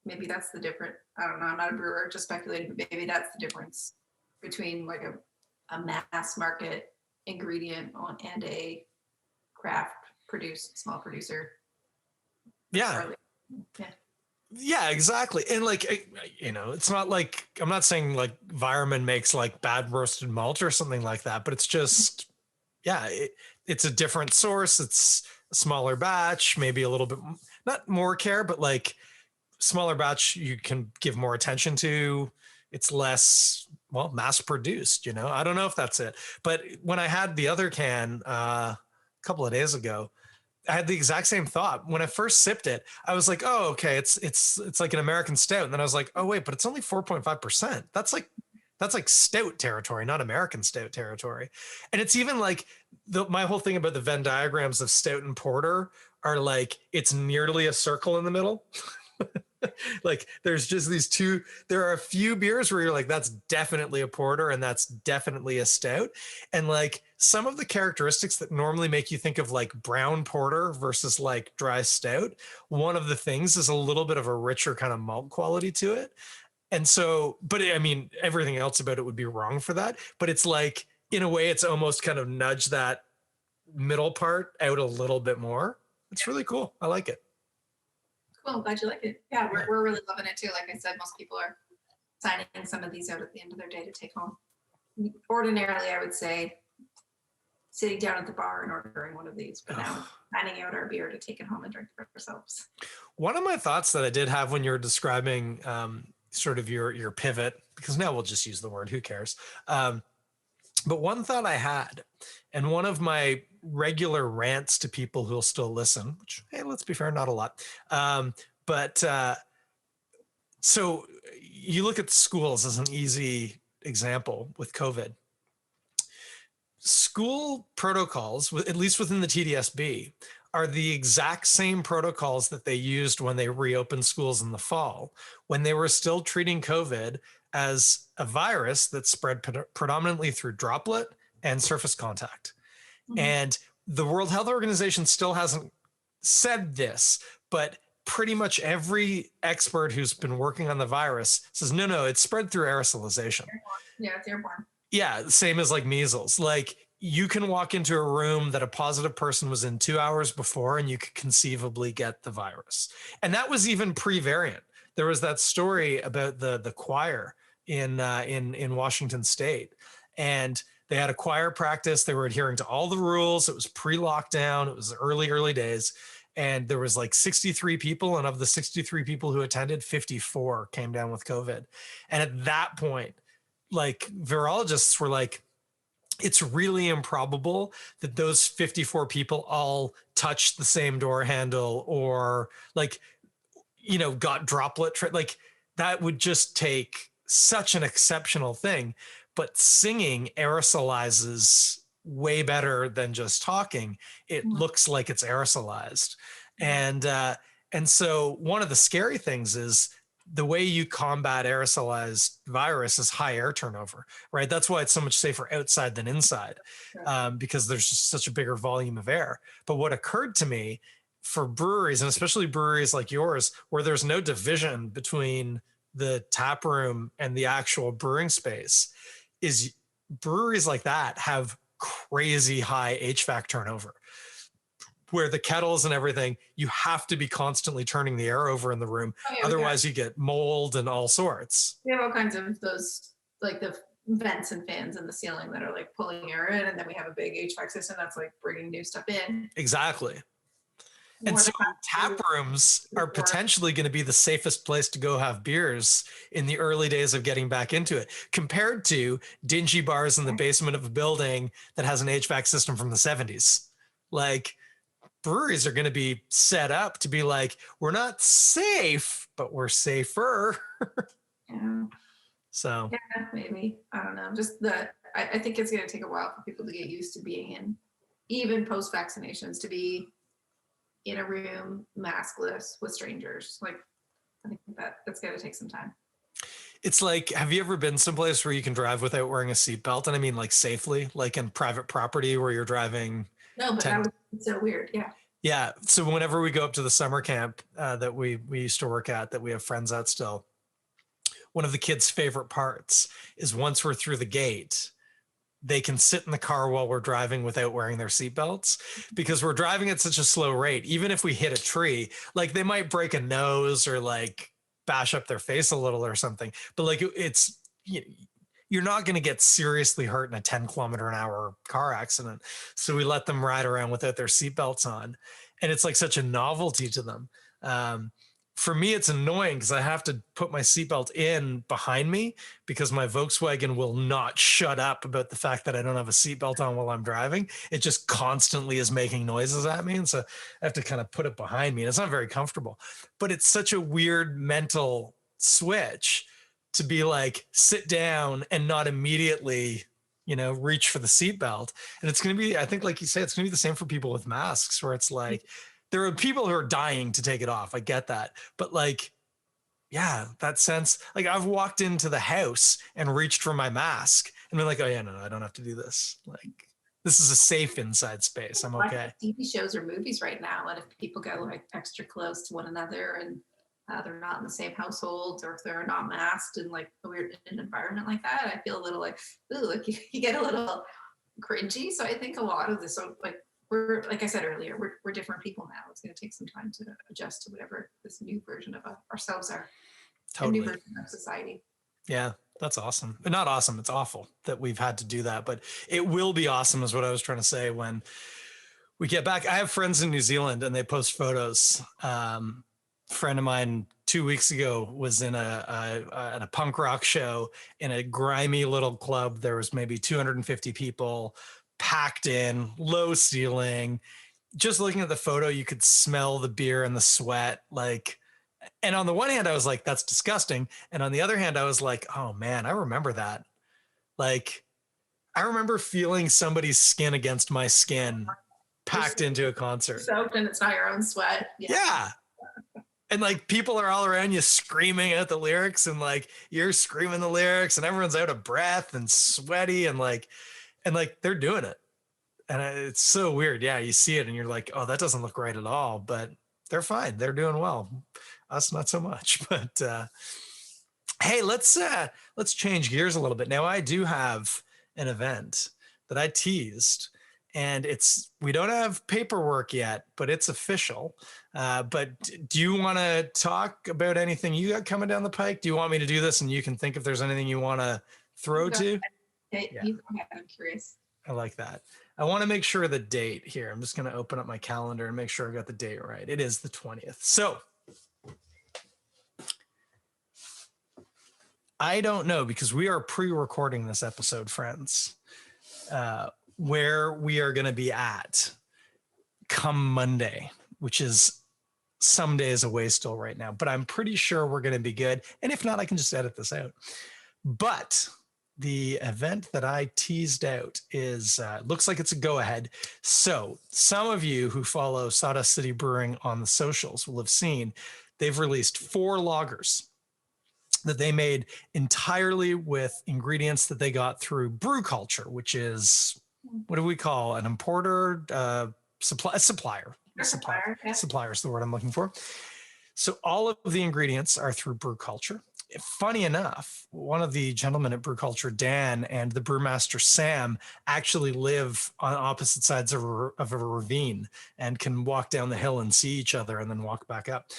Maybe that's the difference. I don't know. I'm not a brewer, just speculating, but maybe that's the difference between like a mass market ingredient and a craft produced small producer. Yeah. Yeah, exactly. And like, it's not like, I'm not saying like Vireman makes like bad roasted malt or something like that, but it's just, yeah, it's a different source. It's a smaller batch, maybe a little bit, not more care, but like smaller batch you can give more attention to. It's less, well, mass produced, I don't know if that's it. But when I had the other can a couple of days ago, I had the exact same thought. When I first sipped it, I was like, oh, okay, it's like an American stout. And then I was like, oh wait, but it's only 4.5%. That's like stout territory, not American stout territory. And it's even like my whole thing about the Venn diagrams of stout and porter are like, it's nearly a circle in the middle. Like there's just these two, there are a few beers where you're like, that's definitely a porter and that's definitely a stout. And like some of the characteristics that normally make you think of like brown porter versus like dry stout, one of the things is a little bit of a richer kind of malt quality to it. And so, but I mean, everything else about it would be wrong for that. But it's like, in a way, it's almost kind of nudged that middle part out a little bit more. It's really cool. I like it. Cool, glad you like it. Yeah, we're really loving it too. Like I said, most people are signing some of these out at the end of their day to take home. Ordinarily, I would say sitting down at the bar and ordering one of these, but now signing out our beer to take it home and drink it ourselves. One of my thoughts that I did have when you were describing sort of your pivot, because now we'll just use the word, who cares? But one thought I had, and one of my regular rants to people who'll still listen, which, hey, let's be fair, not a lot. So you look at schools as an easy example with COVID. School protocols, at least within the TDSB, are the exact same protocols that they used when they reopened schools in the fall, when they were still treating COVID as a virus that spread predominantly through droplet and surface contact. Mm-hmm. And the World Health Organization still hasn't said this, but pretty much every expert who's been working on the virus says, no, it's spread through aerosolization. Yeah, it's airborne. Yeah, same as like measles. Like you can walk into a room that a positive person was in 2 hours before and you could conceivably get the virus. And that was even pre-variant. There was that story about the choir in Washington State, and they had a choir practice. They were adhering to all the rules. It was pre-lockdown. It was early days. And there was like 63 people. And of the 63 people who attended, 54 came down with COVID. And at that point, like virologists were like, it's really improbable that those 54 people all touched the same door handle or like, got like that would just take such an exceptional thing. But singing aerosolizes way better than just talking. It looks like it's aerosolized. And so one of the scary things is the way you combat aerosolized virus is high air turnover, right? That's why it's so much safer outside than inside, because there's just such a bigger volume of air. But what occurred to me for breweries, and especially breweries like yours, where there's no division between the tap room and the actual brewing space, is breweries like that have crazy high HVAC turnover, where the kettles and everything, you have to be constantly turning the air over in the room. Oh, yeah, Otherwise you get mold and all sorts. we have all kinds of those, like the vents and fans in the ceiling that are like pulling air in, and then we have a big HVAC system that's like bringing new stuff in. Exactly. And so tap rooms are potentially going to be the safest place to go have beers in the early days of getting back into it, compared to dingy bars in the basement of a building that has an HVAC system from the 70s. Like, breweries are going to be set up to be like, we're not safe, but we're safer. Yeah. So yeah, maybe, I don't know. Just I think it's going to take a while for people to get used to being in, even post vaccinations, to be in a room maskless with strangers. Like, I think that's going to take some time. it's like, have you ever been someplace where you can drive without wearing a seatbelt? And I mean, like safely, like in private property where you're driving. No, but that was so weird. Yeah. Yeah. So whenever we go up to the summer camp that we used to work at, that we have friends at still, one of the kids' favorite parts is once we're through the gate, they can sit in the car while we're driving without wearing their seatbelts, because we're driving at such a slow rate. Even if we hit a tree, like they might break a nose or like bash up their face a little or something, but like it's, you're not going to get seriously hurt in a 10-kilometer-an-hour car accident. So we let them ride around without their seatbelts on. And it's like such a novelty to them. For me, it's annoying because I have to put my seatbelt in behind me because my Volkswagen will not shut up about the fact that I don't have a seatbelt on while I'm driving. It just constantly is making noises at me. And so I have to kind of put it behind me. And it's not very comfortable, but it's such a weird mental switch to be like, sit down and not immediately, reach for the seatbelt. And it's going to be, I think, like you say, it's going to be the same for people with masks, where it's like, there are people who are dying to take it off. I get that. But like, yeah, that sense, like I've walked into the house and reached for my mask and been like, oh yeah, no, I don't have to do this. Like, this is a safe inside space. I'm okay. TV shows or movies right now, and if people go like extra close to one another and they're not in the same households, or if they're not masked in like a weird environment like that, I feel a little like, ooh, like you get a little cringy. So I think a lot of this, like, we're, like I said earlier, we're different people now. It's going to take some time to adjust to whatever this new version of ourselves are. Totally. A new version of society. Yeah, that's awesome. Not awesome. It's awful that we've had to do that, but it will be awesome is what I was trying to say when we get back. I have friends in New Zealand and they post photos. Friend of mine 2 weeks ago was in a punk rock show in a grimy little club. There was maybe 250 people packed in, low ceiling. Just looking at the photo, you could smell the beer and the sweat. Like, and on the one hand, I was like, that's disgusting. And on the other hand, I was like, oh man, I remember that. Like, I remember feeling somebody's skin against my skin packed into a concert. Soaked, and it's not your own sweat. Yeah. And like people are all around you screaming out the lyrics, and like you're screaming the lyrics, and everyone's out of breath and sweaty, and like they're doing it. And it's so weird. Yeah, you see it and you're like, oh, that doesn't look right at all, but they're fine. They're doing well. Us, not so much. But hey, let's change gears a little bit. Now, I do have an event that I teased, and we don't have paperwork yet, but it's official. But do you want to talk about anything you got coming down the pike? Do you want me to do this and you can think if there's anything you want to throw to? Okay, yeah. You go ahead. I'm curious. I like that. I want to make sure the date here. I'm just going to open up my calendar and make sure I got the date right. It is the 20th. So I don't know, because we are pre-recording this episode, friends. where we are going to be at come Monday, which is some days away still right now, but I'm pretty sure we're going to be good. And if not, I can just edit this out. But the event that I teased out is looks like it's a go ahead. So some of you who follow Sawdust City Brewing on the socials will have seen they've released 4 lagers that they made entirely with ingredients that they got through Brew Culture, which is, what do we call an importer, supplier? Supplier is the word I'm looking for. So all of the ingredients are through Brew Culture. Funny enough, one of the gentlemen at Brew Culture, Dan, and the brewmaster Sam actually live on opposite sides of a ravine and can walk down the hill and see each other and then walk back up.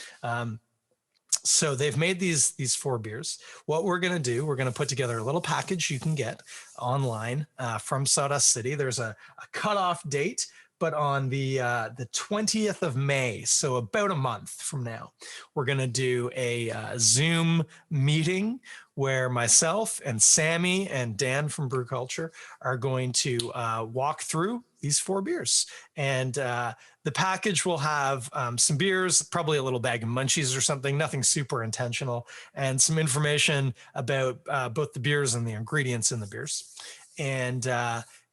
So they've made these 4 beers. What we're going to do, we're going to put together a little package you can get online from Sawdust City. There's a cutoff date, but on the 20th of May, so about a month from now, we're going to do a Zoom meeting where myself and Sammy and Dan from Brew Culture are going to walk through these 4 beers. And the package will have some beers, probably a little bag of munchies or something, nothing super intentional, and some information about both the beers and the ingredients in the beers. And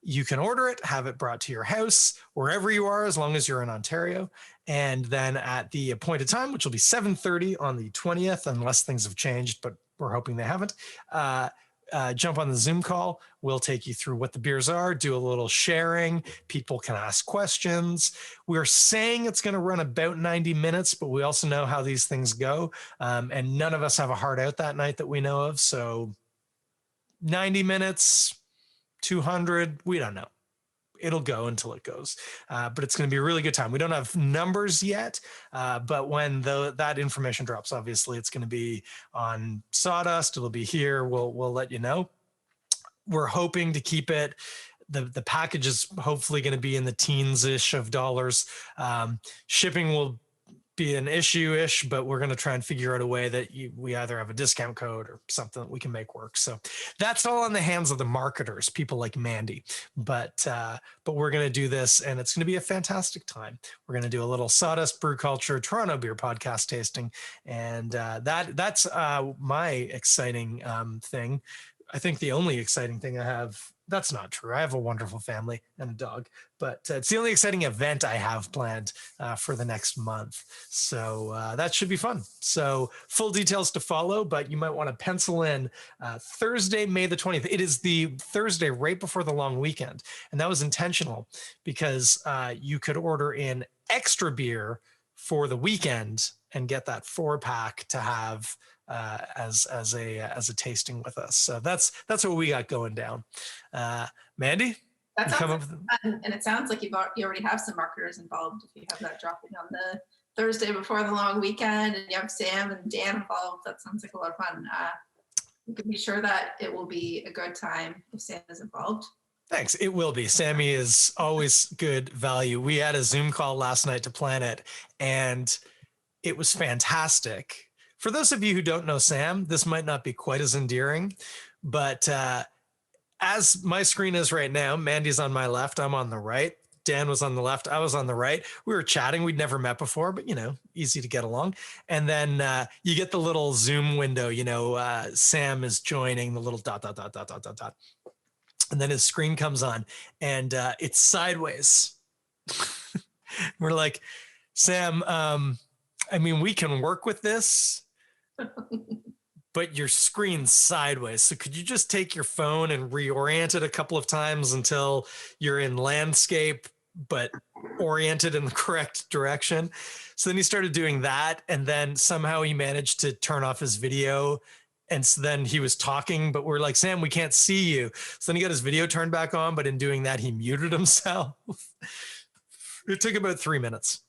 you can order it, have it brought to your house, wherever you are, as long as you're in Ontario. And then at the appointed time, which will be 7:30 on the 20th, unless things have changed, but we're hoping they haven't, jump on the Zoom call. We'll take you through what the beers are, do a little sharing. People can ask questions. We're saying it's going to run about 90 minutes, but we also know how these things go. And none of us have a hard out that night that we know of. So 90 minutes, 200, we don't know. It'll go until it goes. But it's going to be a really good time. We don't have numbers yet, but when that information drops, obviously it's going to be on Sawdust. It'll be here. We'll let you know. We're hoping to keep it. The package is hopefully going to be in the teens-ish of dollars. Shipping will be an issue-ish, but we're going to try and figure out a way that we either have a discount code or something that we can make work. So that's all in the hands of the marketers, people like Mandie. But we're going to do this, and it's going to be a fantastic time. We're going to do a little Sawdust Brew Culture Toronto Beer podcast tasting, and that's my exciting thing. I think the only exciting thing I have, that's not true. I have a wonderful family and a dog, but it's the only exciting event I have planned for the next month. So that should be fun. So full details to follow, but you might want to pencil in Thursday, May the 20th. It is the Thursday right before the long weekend. And that was intentional because you could order in extra beer for the weekend and get that 4-pack to have as a tasting with us. So that's what we got going down. Mandie, that sounds fun. And it sounds like you already have some marketers involved. If you have that dropping on the Thursday before the long weekend, and you have Sam and Dan involved, that sounds like a lot of fun. You can be sure that it will be a good time if Sam is involved. Thanks. It will be. Sammy is always good value. We had a Zoom call last night to plan it, and it was fantastic. For those of you who don't know Sam, this might not be quite as endearing, but as my screen is right now, Mandie's on my left, I'm on the right. Dan was on the left, I was on the right. We were chatting, we'd never met before, but easy to get along. And then you get the little Zoom window, Sam is joining the little ... And then his screen comes on and it's sideways. We're like, Sam, we can work with this, but your screen's sideways. So could you just take your phone and reorient it a couple of times until you're in landscape, but oriented in the correct direction? So then he started doing that. And then somehow he managed to turn off his video. And so then he was talking, but we're like, Sam, we can't see you. So then he got his video turned back on, but in doing that, he muted himself. It took about 3 minutes.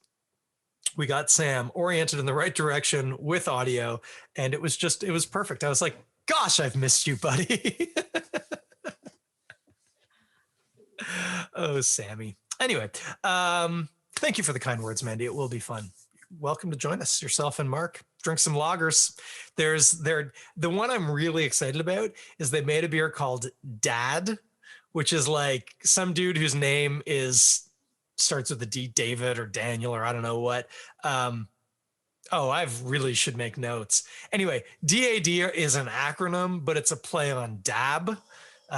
We got Sam oriented in the right direction with audio, and it was perfect. I was like, gosh, I've missed you, buddy. Oh, Sammy. Anyway, thank you for the kind words, Mandie. It will be fun. Welcome to join us, yourself and Mark. Drink some lagers. The one I'm really excited about is they made a beer called Dad, which is like some dude whose name is starts with a D, David or Daniel or I don't know what. Oh, I really should make notes. Anyway, DAD is an acronym, but it's a play on DAB,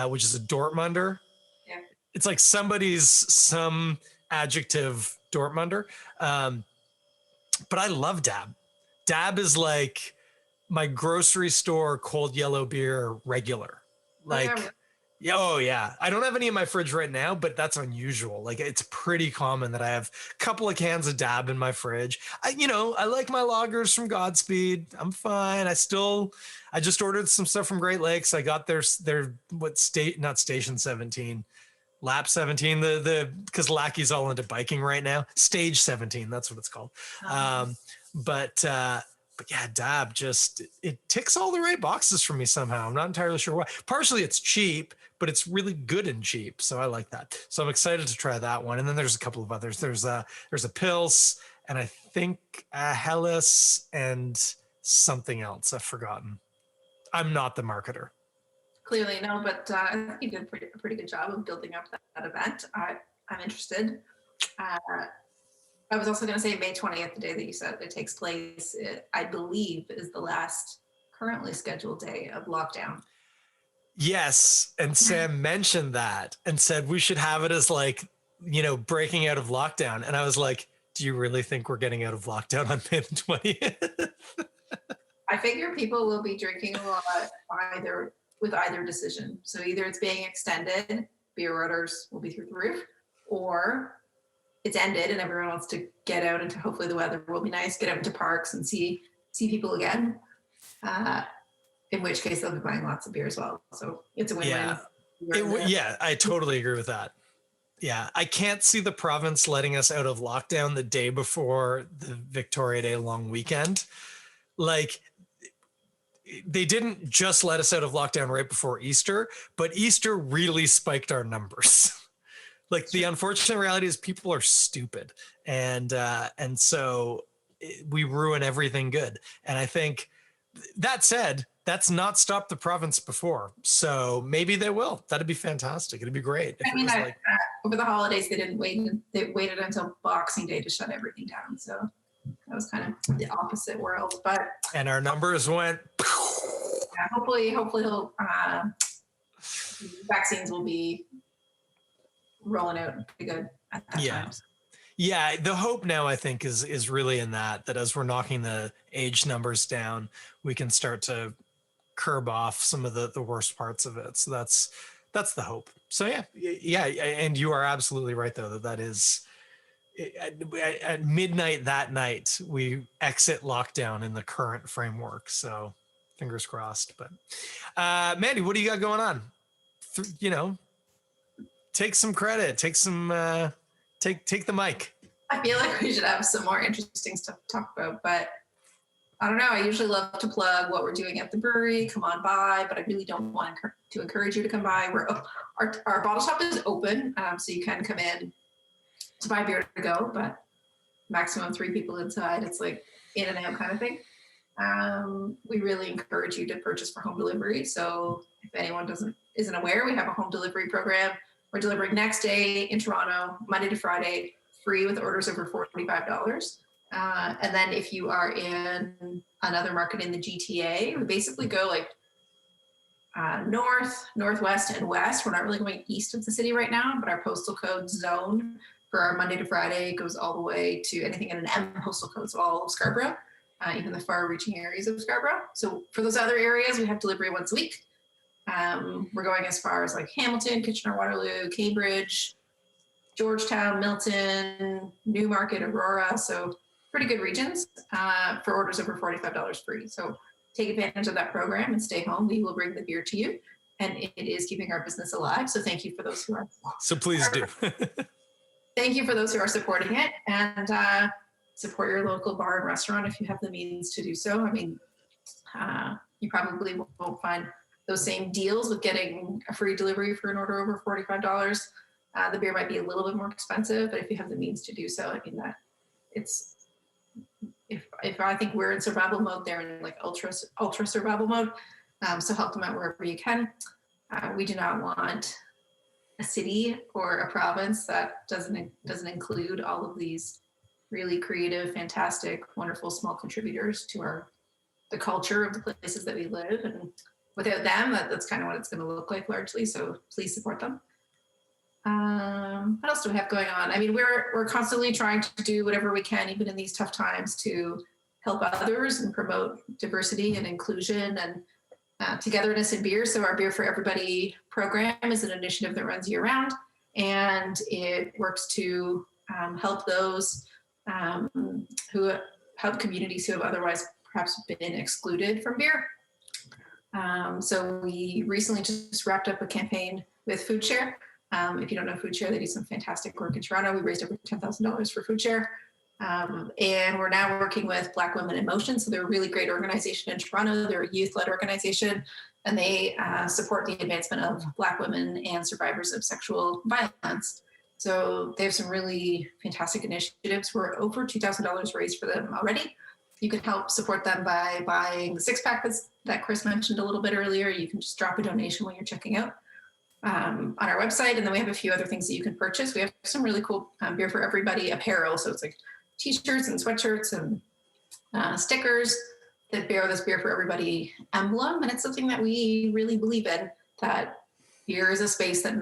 which is a Dortmunder. Yeah. It's like some adjective Dortmunder. But I love DAB. DAB is like my grocery store cold yellow beer regular. Like, yeah, oh yeah. I don't have any in my fridge right now, but that's unusual. Like it's pretty common that I have a couple of cans of Dab in my fridge. I like my lagers from Godspeed. I'm fine. I just ordered some stuff from Great Lakes. I got their not Station 17, Lap 17, because Lackey's all into biking right now. Stage 17, that's what it's called. But yeah, Dab it ticks all the right boxes for me somehow. I'm not entirely sure why. Partially it's cheap, but it's really good and cheap. So I like that. So I'm excited to try that one. And then there's a couple of others. There's a Pils and I think a Helles and something else I've forgotten. I'm not the marketer. Clearly, no, but I think you did a pretty good job of building up that event. I'm interested. I was also going to say May 20th, the day that you said it takes place, I believe is the last currently scheduled day of lockdown. Yes. And Sam mentioned that and said we should have it as like, breaking out of lockdown. And I was like, do you really think we're getting out of lockdown on May the 20th? I figure people will be drinking a lot with either decision. So either it's being extended, beer orders will be through the roof, or it's ended and everyone wants to get out into, hopefully the weather will be nice, get out into parks and see people again. In which case they'll be buying lots of beer as well. So it's a win-win. Yeah, I totally agree with that. Yeah, I can't see the province letting us out of lockdown the day before the Victoria Day long weekend. Like, they didn't just let us out of lockdown right before Easter, but Easter really spiked our numbers. Like the unfortunate reality is people are stupid. And so we ruin everything good. And I think that said, that's not stopped the province before. So maybe they will. That'd be fantastic. It'd be great. Over the holidays, they didn't wait. They waited until Boxing Day to shut everything down. So that was kind of the opposite world. And our numbers went. Yeah, hopefully vaccines will be rolling out pretty good at that time. Yeah, the hope now I think is really in that as we're knocking the age numbers down, we can start to curb off some of the worst parts of it. So that's the hope. So yeah, and you are absolutely right though that is at midnight that night we exit lockdown in the current framework. So fingers crossed. But Mandie, what do you got going on? Take some credit. Take some. Take the mic. I feel like we should have some more interesting stuff to talk about, but I don't know. I usually love to plug what we're doing at the brewery. Come on by, but I really don't want to encourage you to come by. Our bottle shop is open, so you can come in to buy beer to go, but maximum 3 people inside. It's like in and out kind of thing. We really encourage you to purchase for home delivery. So if anyone isn't aware, we have a home delivery program. We're delivering next day in Toronto, Monday to Friday, free with orders over $45. And then if you are in another market in the GTA, we basically go like north, northwest, and west. We're not really going east of the city right now, but our postal code zone for our Monday to Friday goes all the way to anything in an M postal code, so all of Scarborough, even the far-reaching areas of Scarborough. So for those other areas, we have delivery once a week. We're going as far as like Hamilton, Kitchener-Waterloo, Cambridge, Georgetown, Milton, Newmarket, Aurora. So pretty good regions for orders over $45 free. So take advantage of that program and stay home. We will bring the beer to you, and it is keeping our business alive. So thank you for those who are. So please do. Thank you for those who are supporting it, and support your local bar and restaurant if you have the means to do so. I mean, you probably won't find those same deals with getting a free delivery for an order over $45. The beer might be a little bit more expensive, but if you have the means to do so, I mean that it's, if I think we're in survival mode, they're in like ultra survival mode. So help them out wherever you can. We do not want a city or a province that doesn't include all of these really creative, fantastic, wonderful small contributors to the culture of the places that we live. And without them, that's kind of what it's going to look like largely. So please support them. What else do we have going on? I mean, we're constantly trying to do whatever we can, even in these tough times, to help others and promote diversity and inclusion and togetherness in beer. So our Beer for Everybody program is an initiative that runs year round, and it works to help those who help communities who have otherwise perhaps been excluded from beer. So we recently just wrapped up a campaign with Food Share. If you don't know Food Share, they do some fantastic work in Toronto. We raised over $10,000 for Food Share. And we're now working with Black Women in Motion. So they're a really great organization in Toronto. They're a youth-led organization, and they support the advancement of Black women and survivors of sexual violence. So they have some really fantastic initiatives. We're over $2,000 raised for them already. You can help support them by buying the six-pack that Chris mentioned a little bit earlier. You can just drop a donation when you're checking out on our website. And then we have a few other things that you can purchase. We have some really cool Beer for Everybody apparel. So it's like t-shirts and sweatshirts and stickers that bear this Beer for Everybody emblem. And it's something that we really believe in, that beer is a space that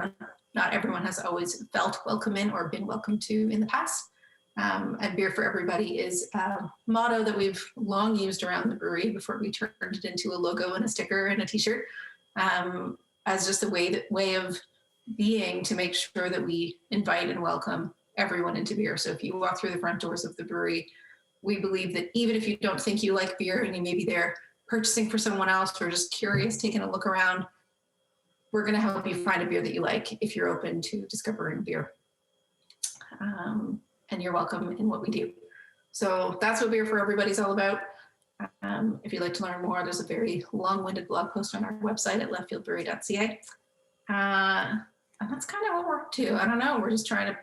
not everyone has always felt welcome in or been welcome to in the past. And Beer for Everybody is a motto that we've long used around the brewery before we turned it into a logo and a sticker and a t-shirt, as just a way of being, to make sure that we invite and welcome everyone into beer. So if you walk through the front doors of the brewery, we believe that even if you don't think you like beer and you maybe there purchasing for someone else or just curious, taking a look around, we're going to help you find a beer that you like if you're open to discovering beer. And you're welcome in what we do. So that's what Beer for Everybody is all about. If you'd like to learn more, there's a very long-winded blog post on our website at leftfieldbrewery.ca. And that's kind of what we're up to. I don't know. We're just trying to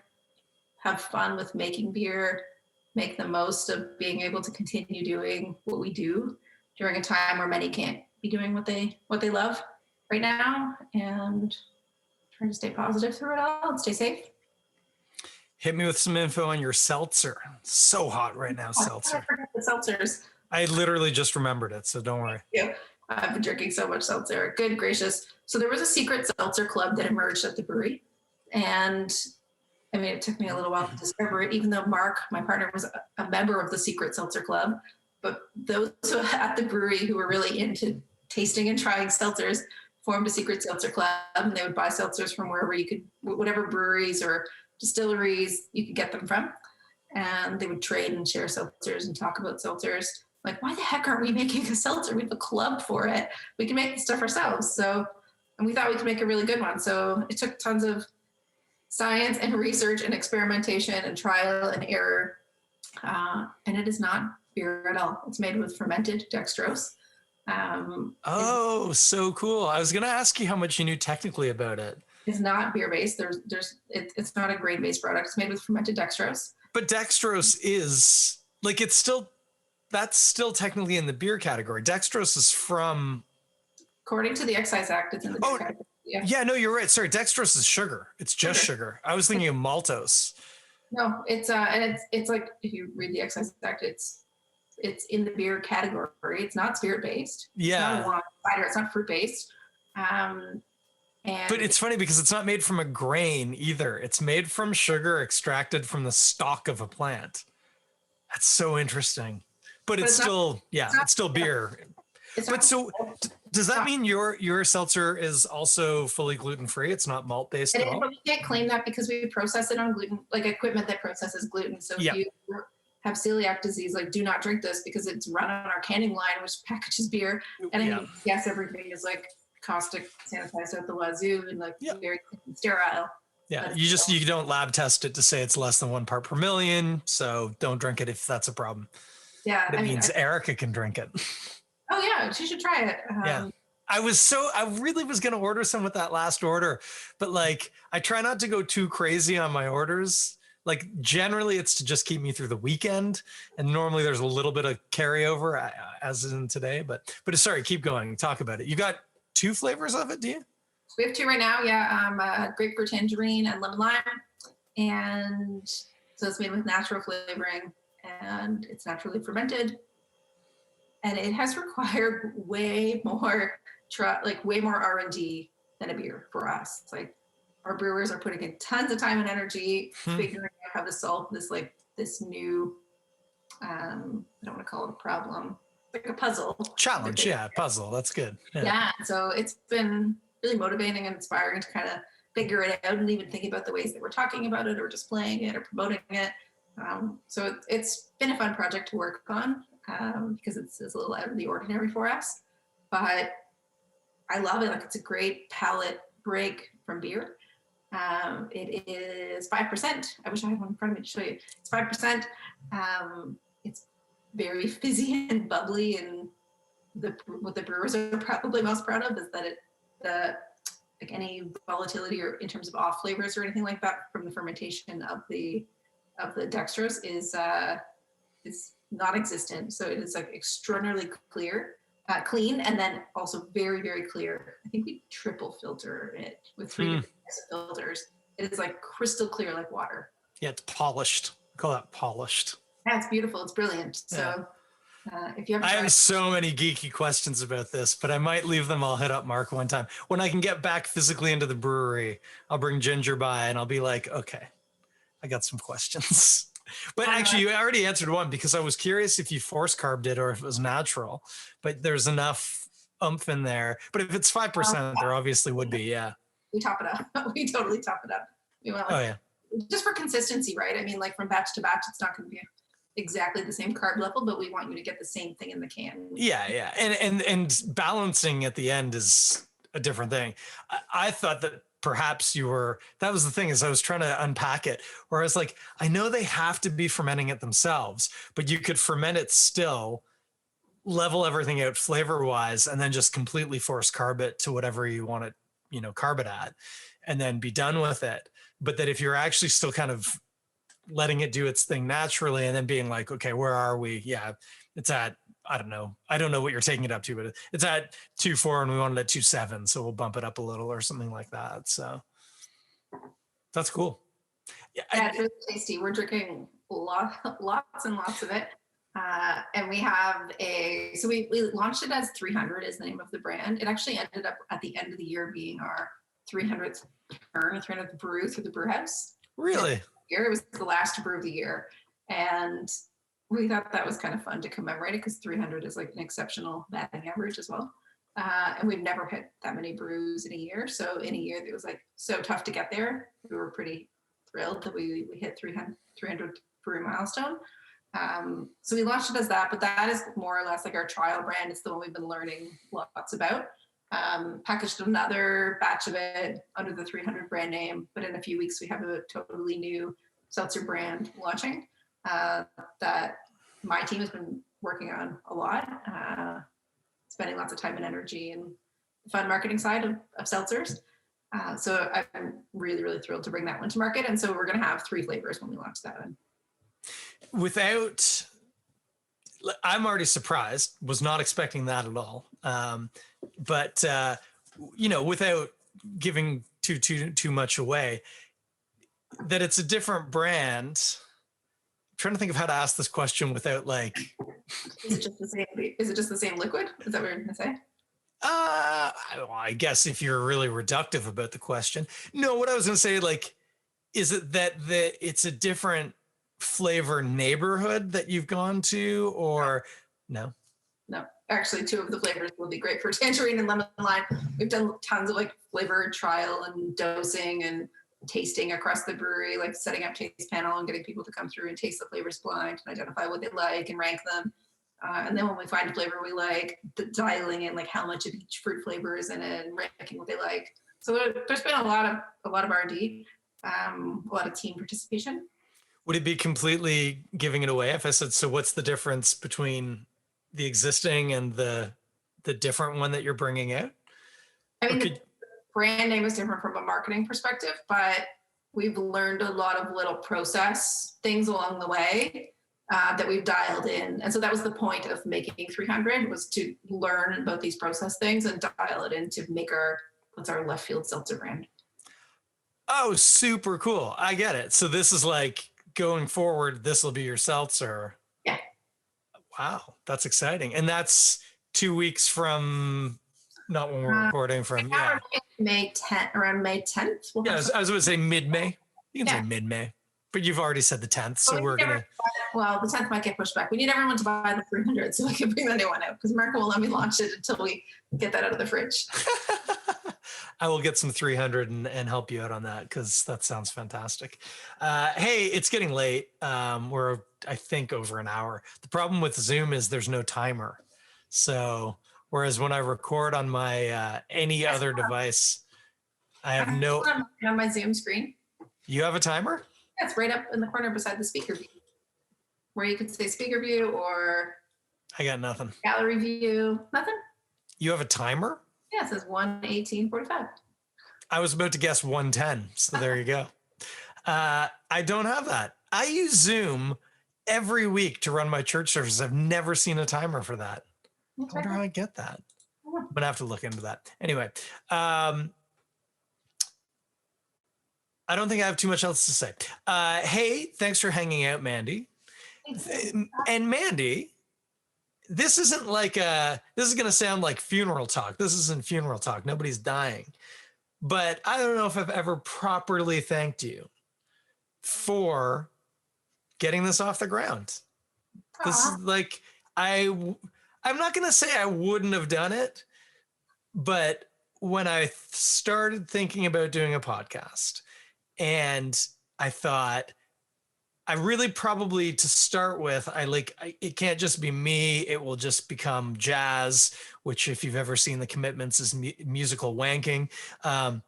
have fun with making beer, make the most of being able to continue doing what we do during a time where many can't be doing what they love right now, and trying to stay positive through it all and stay safe. Hit me with some info on your seltzer. So hot right now, seltzer. I forgot the seltzers. I literally just remembered it, so don't worry. Yeah, I've been drinking so much seltzer. Good gracious. So there was a secret seltzer club that emerged at the brewery. And I mean, it took me a little while to discover it, even though Mark, my partner, was a member of the secret seltzer club. But those at the brewery who were really into tasting and trying seltzers formed a secret seltzer club, and they would buy seltzers from wherever you could, whatever breweries or distilleries you could get them from. And they would trade and share seltzers and talk about seltzers. Like, why the heck aren't we making a seltzer? We have a club for it. We can make the stuff ourselves. So, and we thought we could make a really good one. So it took tons of science and research and experimentation and trial and error. And it is not beer at all. It's made with fermented dextrose. So cool. I was going to ask you how much you knew technically about it. It's not beer-based. It's not a grain-based product. It's made with fermented dextrose. But dextrose is, like, that's still technically in the beer category. Dextrose is from... According to the Excise Act, it's in the beer category. Yeah, no, you're right. Sorry, dextrose is sugar. It's just sugar. I was thinking of maltose. No, it's like, if you read the Excise Act, it's in the beer category. It's not spirit-based. Yeah. It's not wine, cider. It's not fruit-based. But it's funny because it's not made from a grain either. It's made from sugar extracted from the stalk of a plant. That's so interesting. But it's still beer. But so does that mean your seltzer is also fully gluten-free? It's not malt-based at all? But we can't claim that because we process it on gluten, like equipment that processes gluten. So if you have celiac disease, like, do not drink this because it's run on our canning line, which packages beer. And I mean, yes, everything is like caustic sanitized out the wazoo and like very sterile. Yeah, you don't lab test it to say it's less than 1 part per million, so don't drink it if that's a problem. Yeah, it means Erica can drink it. Oh yeah, she should try it. I really was gonna order some with that last order, but like I try not to go too crazy on my orders. Like generally, it's to just keep me through the weekend, and normally there's a little bit of carryover, as in today. But sorry, keep going. Talk about it. You got 2 flavors of it, do you? We have two right now. Yeah, grapefruit tangerine and lemon lime, and so it's made with natural flavoring, and it's naturally fermented, and it has required way more R&D than a beer for us. Like our brewers are putting in tons of time and energy figuring out how to solve this new I don't want to call it a problem, like a puzzle. Challenge, yeah, puzzle. That's good. Yeah, so it's been really motivating and inspiring to kind of figure it out and even think about the ways that we're talking about it or displaying it or promoting it. So it's been a fun project to work on because it's a little out of the ordinary for us, but I love it. Like it's a great palate break from beer. It is 5%. I wish I had one in front of me to show you. It's 5%. It's very fizzy and bubbly, and what the brewers are probably most proud of is that like any volatility or in terms of off flavors or anything like that from the fermentation of the dextrose is non-existent. So it is like extraordinarily clean, and then also very, very clear. I think we triple filter it with 3 different types of filters. It is like crystal clear like water. Yeah, it's polished. I call that polished. Yeah, it's beautiful. It's brilliant. So if you ever I have so many geeky questions about this, but I might leave them. I'll hit up Mark one time. When I can get back physically into the brewery, I'll bring Ginger by and I'll be like, okay, I got some questions. But actually, you already answered one because I was curious if you force carbed it or if it was natural. But there's enough oomph in there. But if it's 5%, there obviously would be, yeah. We top it up. We totally top it up. We want just for consistency, right? I mean, like from batch to batch, it's not going to be exactly the same carb level, but we want you to get the same thing in the can. Yeah. And balancing at the end is a different thing. I thought that perhaps that was the thing, is I was trying to unpack it, where I was like, I know they have to be fermenting it themselves, but you could ferment it still, level everything out flavor wise, and then just completely force carb it to whatever you want it, carb it at, and then be done with it. But that if you're actually still kind of letting it do its thing naturally and then being like, okay, where are we? Yeah, it's at, I don't know what you're taking it up to, but it's at 2.4 and we want it at 2.7. So we'll bump it up a little or something like that. So that's cool. Yeah, it's really tasty. We're drinking lots and lots of it. And we have so we launched it as 300 is the name of the brand. It actually ended up at the end of the year being our 300th turn, 300th brew through the brew house. Really? It was the last brew of the year. And we thought that was kind of fun to commemorate it because 300 is like an exceptional batting average as well. And we've never hit that many brews in a year. So in a year that was like so tough to get there, we were pretty thrilled that we hit 300 brew milestone. So we launched it as that, but that is more or less like our trial brand. It's the one we've been learning lots about. Packaged another batch of it under the 300 brand name, but in a few weeks we have a totally new seltzer brand launching that my team has been working on a lot, spending lots of time and energy and the fun marketing side of seltzers. So I'm really, really thrilled to bring that one to market. And so we're going to have 3 flavors when we launch that one. I'm already surprised, was not expecting that at all. But without giving too much away, that it's a different brand. I'm trying to think of how to ask this question without like. Is it just the same liquid? Is that what you're going to say? I guess if you're really reductive about the question. No, what I was going to say, like, is it that it's a different flavor neighborhood that you've gone to, or no? No, actually 2 of the flavors will be great for tangerine and lemon lime. We've done tons of like flavor trial and dosing and tasting across the brewery, like setting up taste panel and getting people to come through and taste the flavors blind and identify what they like and rank them. And then when we find a flavor we like, dialing in like how much of each fruit flavor is in it and ranking what they like. So there's been a lot of R&D, a lot of team participation. Would it be completely giving it away if I said, so what's the difference between the existing and the different one that you're bringing out? I mean, the brand name is different from a marketing perspective, but we've learned a lot of little process things along the way that we've dialed in. And so that was the point of making 300, was to learn about these process things and dial it in to make It's our Left Field seltzer brand. Oh, super cool. I get it. So this is like going forward, this will be your seltzer. Yeah. Wow, that's exciting. And that's 2 weeks from not when we're recording from. Yeah. May 10th, around May 10th. Yeah, I was going to say mid-May. You can say mid-May, but you've already said the 10th. So we're going to. Well, the 10th might get pushed back. We need everyone to buy the 300 so we can bring the new one out because America won't let me launch it until we get that out of the fridge. I will get some 300 and help you out on that because that sounds fantastic. Hey, it's getting late. We're, I think, over an hour. The problem with Zoom is there's no timer. So whereas when I record on my any other device, I have no. On my Zoom screen. You have a timer? Yeah, it's right up in the corner beside the speaker view, where you could say speaker view or. I got nothing. Gallery view, nothing. You have a timer? Yeah, it says 1:18:45. I was about to guess 1:10. So there you go. I don't have that. I use Zoom every week to run my church services. I've never seen a timer for that. I wonder how I get that. I'm gonna have to look into that. Anyway, I don't think I have too much else to say. Hey, thanks for hanging out, Mandie. And Mandie, this isn't like this is going to sound like funeral talk. This isn't funeral talk. Nobody's dying. But I don't know if I've ever properly thanked you for getting this off the ground. This is like, I'm not going to say I wouldn't have done it, but when I started thinking about doing a podcast and I thought, I really probably to start with, it can't just be me. It will just become jazz, which if you've ever seen The Commitments is musical wanking. I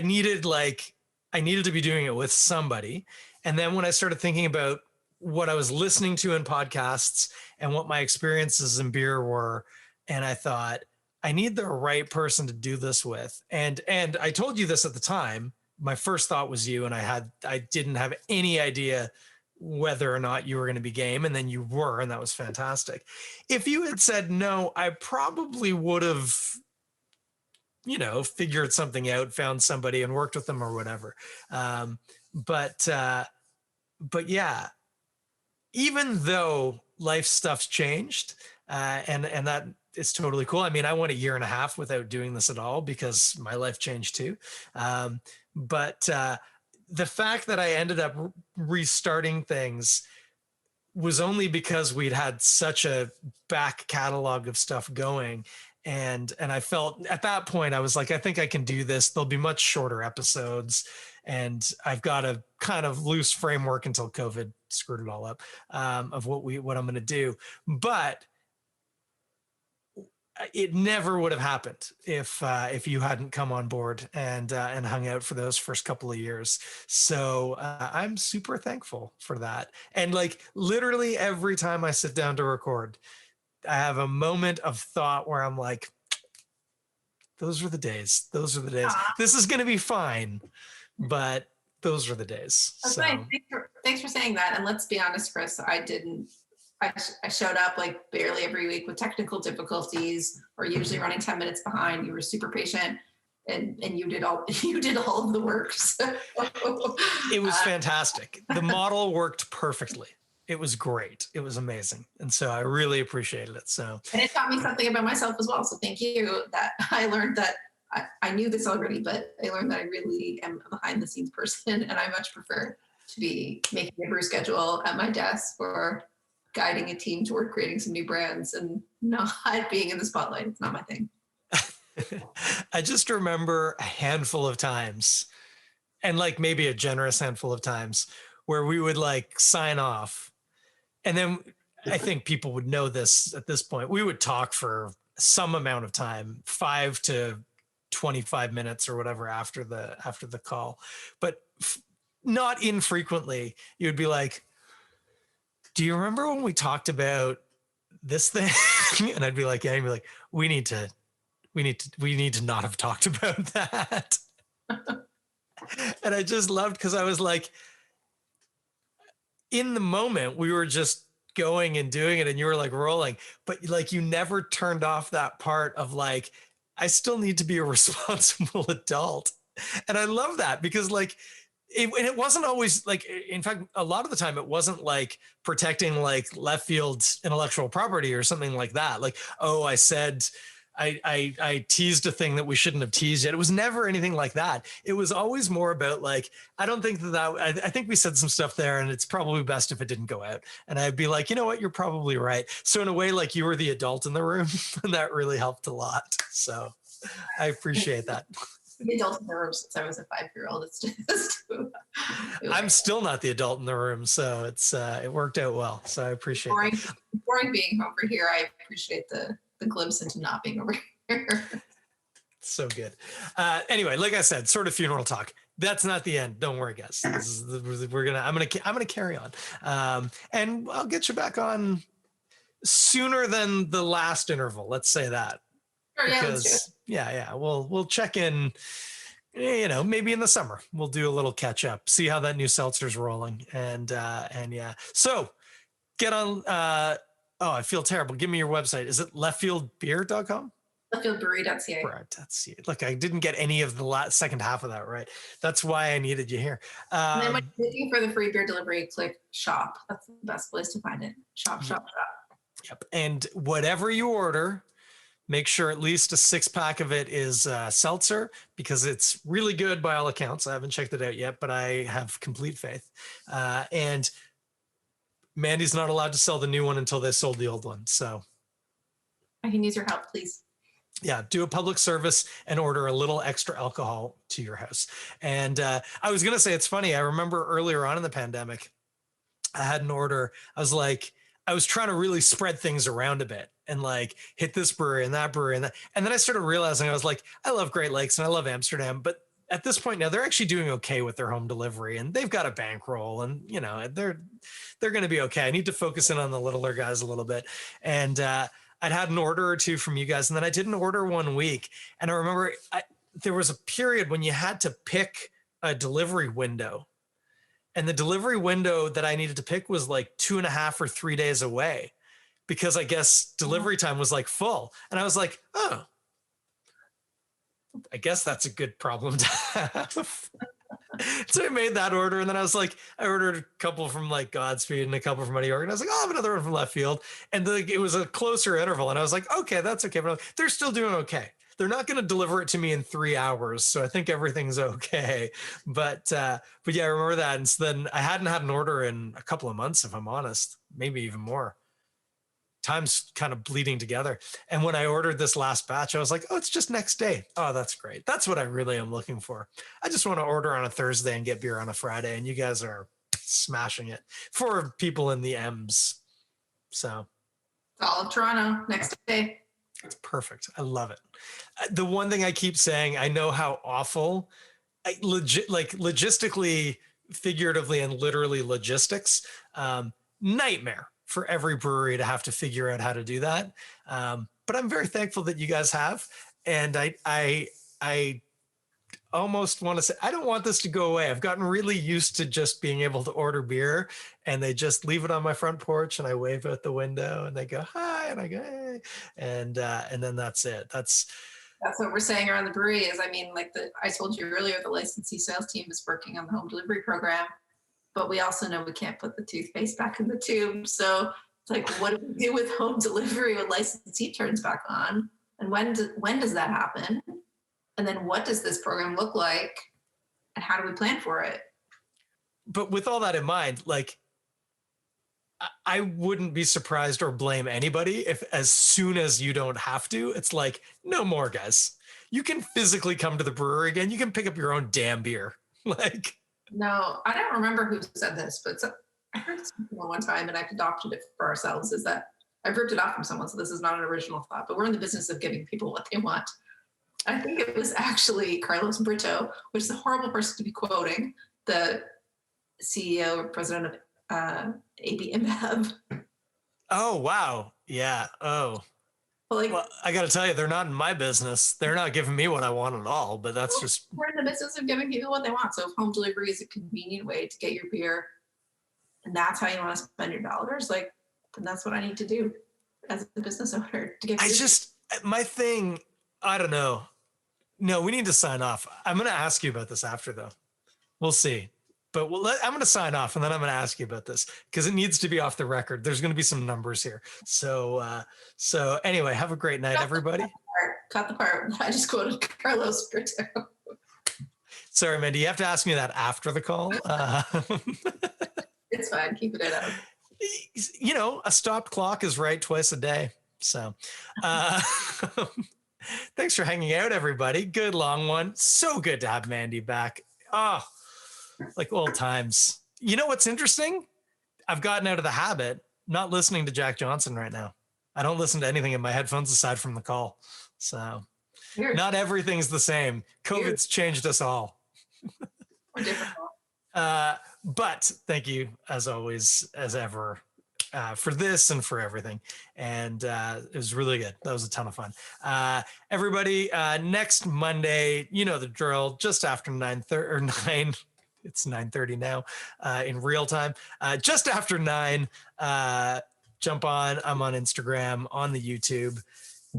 needed to be doing it with somebody. And then when I started thinking about what I was listening to in podcasts and what my experiences in beer were, and I thought, I need the right person to do this with. And I told you this at the time. My first thought was you, and I didn't have any idea whether or not you were going to be game, and then you were, and that was fantastic. If you had said no, I probably would have, figured something out, found somebody and worked with them or whatever. But yeah, even though life stuff's changed, and that is totally cool. I mean, I went a year and a half without doing this at all because my life changed too. But the fact that I ended up restarting things was only because we'd had such a back catalog of stuff going. And I felt at that point, I was like, I think I can do this. There'll be much shorter episodes. And I've got a kind of loose framework until COVID screwed it all up, of what I'm going to do. But it never would have happened if you hadn't come on board and hung out for those first couple of years. So I'm super thankful for that. And like literally every time I sit down to record, I have a moment of thought where I'm like, those were the days. Those are the days. This is going to be fine, but those were the days. That's so. fine. Thanks for saying that. And let's be honest, Chris, I showed up like barely every week with technical difficulties or usually running 10 minutes behind. You were super patient and you did all of the work. So. It was fantastic. The model worked perfectly. It was great. It was amazing. And so I really appreciated it. So, and it taught me something about myself as well. So thank you. That I learned that I knew this already, but I learned that I really am a behind the scenes person and I much prefer to be making a brew schedule at my desk or guiding a team toward creating some new brands and not being in the spotlight. It's not my thing. I just remember a handful of times and like maybe a generous handful of times where we would like sign off. And then I think people would know this at this point. We would talk for some amount of time, 5 to 25 minutes or whatever after the call, but not infrequently you would be like, do you remember when we talked about this thing? And I'd be like, yeah, and be like, we need to not have talked about that. And I just loved, because I was like, in the moment we were just going and doing it and you were like rolling, but like you never turned off that part of like, I still need to be a responsible adult. And I love that because like, and it wasn't always like, in fact, a lot of the time it wasn't like protecting like Left Field's intellectual property or something like that. Like, oh, I said, I teased a thing that we shouldn't have teased yet. It was never anything like that. It was always more about like, I don't think I think we said some stuff there and it's probably best if it didn't go out. And I'd be like, you know what, you're probably right. So in a way, like you were the adult in the room and that really helped a lot. So I appreciate that. The adult in the room since I was a 5-year-old. It's just. I'm still not the adult in the room, so it worked out well. So I appreciate it. Boring being over here. I appreciate the glimpse into not being over here. So good. Anyway, like I said, sort of funeral talk. That's not the end. Don't worry, guys. I'm gonna carry on, and I'll get you back on sooner than the last interval. Let's say that. Sure, Because yeah, we'll check in. You know, maybe in the summer we'll do a little catch up, see how that new seltzer's rolling, and yeah. So get on. Oh, I feel terrible. Give me your website. Is it leftfieldbeer.com? Leftfieldbrewery.ca. Right. Look, I didn't get any of the second half of that right. That's why I needed you here. And then when you're looking for the free beer delivery, click shop. That's the best place to find it. Shop. Yep. And whatever you order, make sure at least a 6-pack of it is seltzer because it's really good by all accounts. I haven't checked it out yet, but I have complete faith. And Mandie's not allowed to sell the new one until they sold the old one. So I can use your help, please. Yeah, do a public service and order a little extra alcohol to your house. And I was going to say, it's funny. I remember earlier on in the pandemic, I had an order. I was trying to really spread things around a bit and like hit this brewery and that brewery and that. And then I started realizing I was like, I love Great Lakes and I love Amsterdam, but at this point now they're actually doing okay with their home delivery and they've got a bankroll and you know, they're going to be okay. I need to focus in on the littler guys a little bit. And I'd had an order or two from you guys and then I did an order one week. And I remember there was a period when you had to pick a delivery window. And the delivery window that I needed to pick was like 2.5 or 3 days away because I guess delivery time was like full. And I was like, oh, I guess that's a good problem to have. So I made that order. And then I was like, I ordered a couple from like Godspeed and a couple from Money York. And I was like, oh, I have another one from Left Field. And it was a closer interval. And I was like, okay, that's okay. But they're still doing okay. They're not going to deliver it to me in 3 hours. So I think everything's okay. But yeah, I remember that. And so then I hadn't had an order in a couple of months, if I'm honest, maybe even more. Time's kind of bleeding together. And when I ordered this last batch, I was like, oh, it's just next day. Oh, that's great. That's what I really am looking for. I just want to order on a Thursday and get beer on a Friday. And you guys are smashing it for people in the M's. So all of Toronto next day. It's perfect. I love it. The one thing I keep saying, I know how awful, logistically, figuratively, and literally logistics, nightmare for every brewery to have to figure out how to do that. But I'm very thankful that you guys have. And I almost want to say, I don't want this to go away. I've gotten really used to just being able to order beer and they just leave it on my front porch and I wave out the window and they go, hi, and I go, hey. And then that's it. That's what we're saying around the brewery is, I mean, like I told you earlier, the licensee sales team is working on the home delivery program, but we also know we can't put the toothpaste back in the tube. So it's like, what do we do with home delivery when licensee turns back on? And when does that happen? And then what does this program look like? And how do we plan for it? But with all that in mind, like, I wouldn't be surprised or blame anybody if as soon as you don't have to, it's like, no more, guys. You can physically come to the brewery again. You can pick up your own damn beer. Like, no, I don't remember who said this, but I heard this one time and I've adopted it for ourselves, is that I've ripped it off from someone. So this is not an original thought, but we're in the business of giving people what they want. I think it was actually Carlos Brito, which is a horrible person to be quoting, the CEO or president of AB InBev. Oh, wow. Yeah. Oh. Well, I got to tell you, they're not in my business. They're not giving me what I want at all, but that's just... We're in the business of giving people what they want. So if home delivery is a convenient way to get your beer, and that's how you want to spend your dollars, like, then that's what I need to do as a business owner to get beer. My thing I don't know. No, we need to sign off. I'm going to ask you about this after, though. We'll see. But I'm going to sign off, and then I'm going to ask you about this because it needs to be off the record. There's going to be some numbers here. So anyway, have a great night, everybody. Cut the part. I just quoted Carlos Brito. Sorry, Mandie, you have to ask me that after the call. It's fine. Keep it up. You know, a stopped clock is right twice a day. So thanks for hanging out, everybody. Good long one. So good to have Mandie back. Oh, like old times. You know what's interesting? I've gotten out of the habit not listening to Jack Johnson right now. I don't listen to anything in my headphones aside from the call. So Weird. not everything's the same. COVID's changed us all. Or difficult. But thank you, as always, as ever, for this and for everything. And it was really good. That was a ton of fun. Everybody, next Monday, you know the drill, just after 9:30 or 9. It's 9:30 now in real time. Just after 9, jump on. I'm on Instagram, on the YouTube.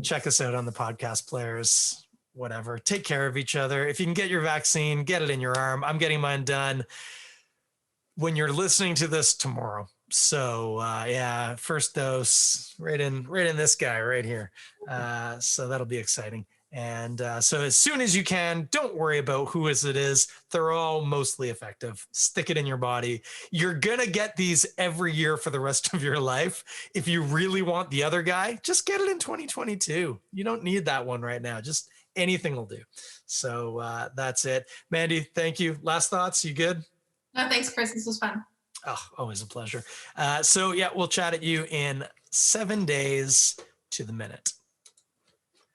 Check us out on the podcast players, whatever. Take care of each other. If you can get your vaccine, get it in your arm. I'm getting mine done when you're listening to this tomorrow. So yeah, first dose right in this guy right here. So that'll be exciting. And so as soon as you can, don't worry about who it is. They're all mostly effective. Stick it in your body. You're going to get these every year for the rest of your life. If you really want the other guy, just get it in 2022. You don't need that one right now. Just anything will do. So that's it. Mandie, thank you. Last thoughts? You good? No, thanks, Chris. This was fun. Oh, always a pleasure. So yeah, we'll chat at you in 7 days to the minute.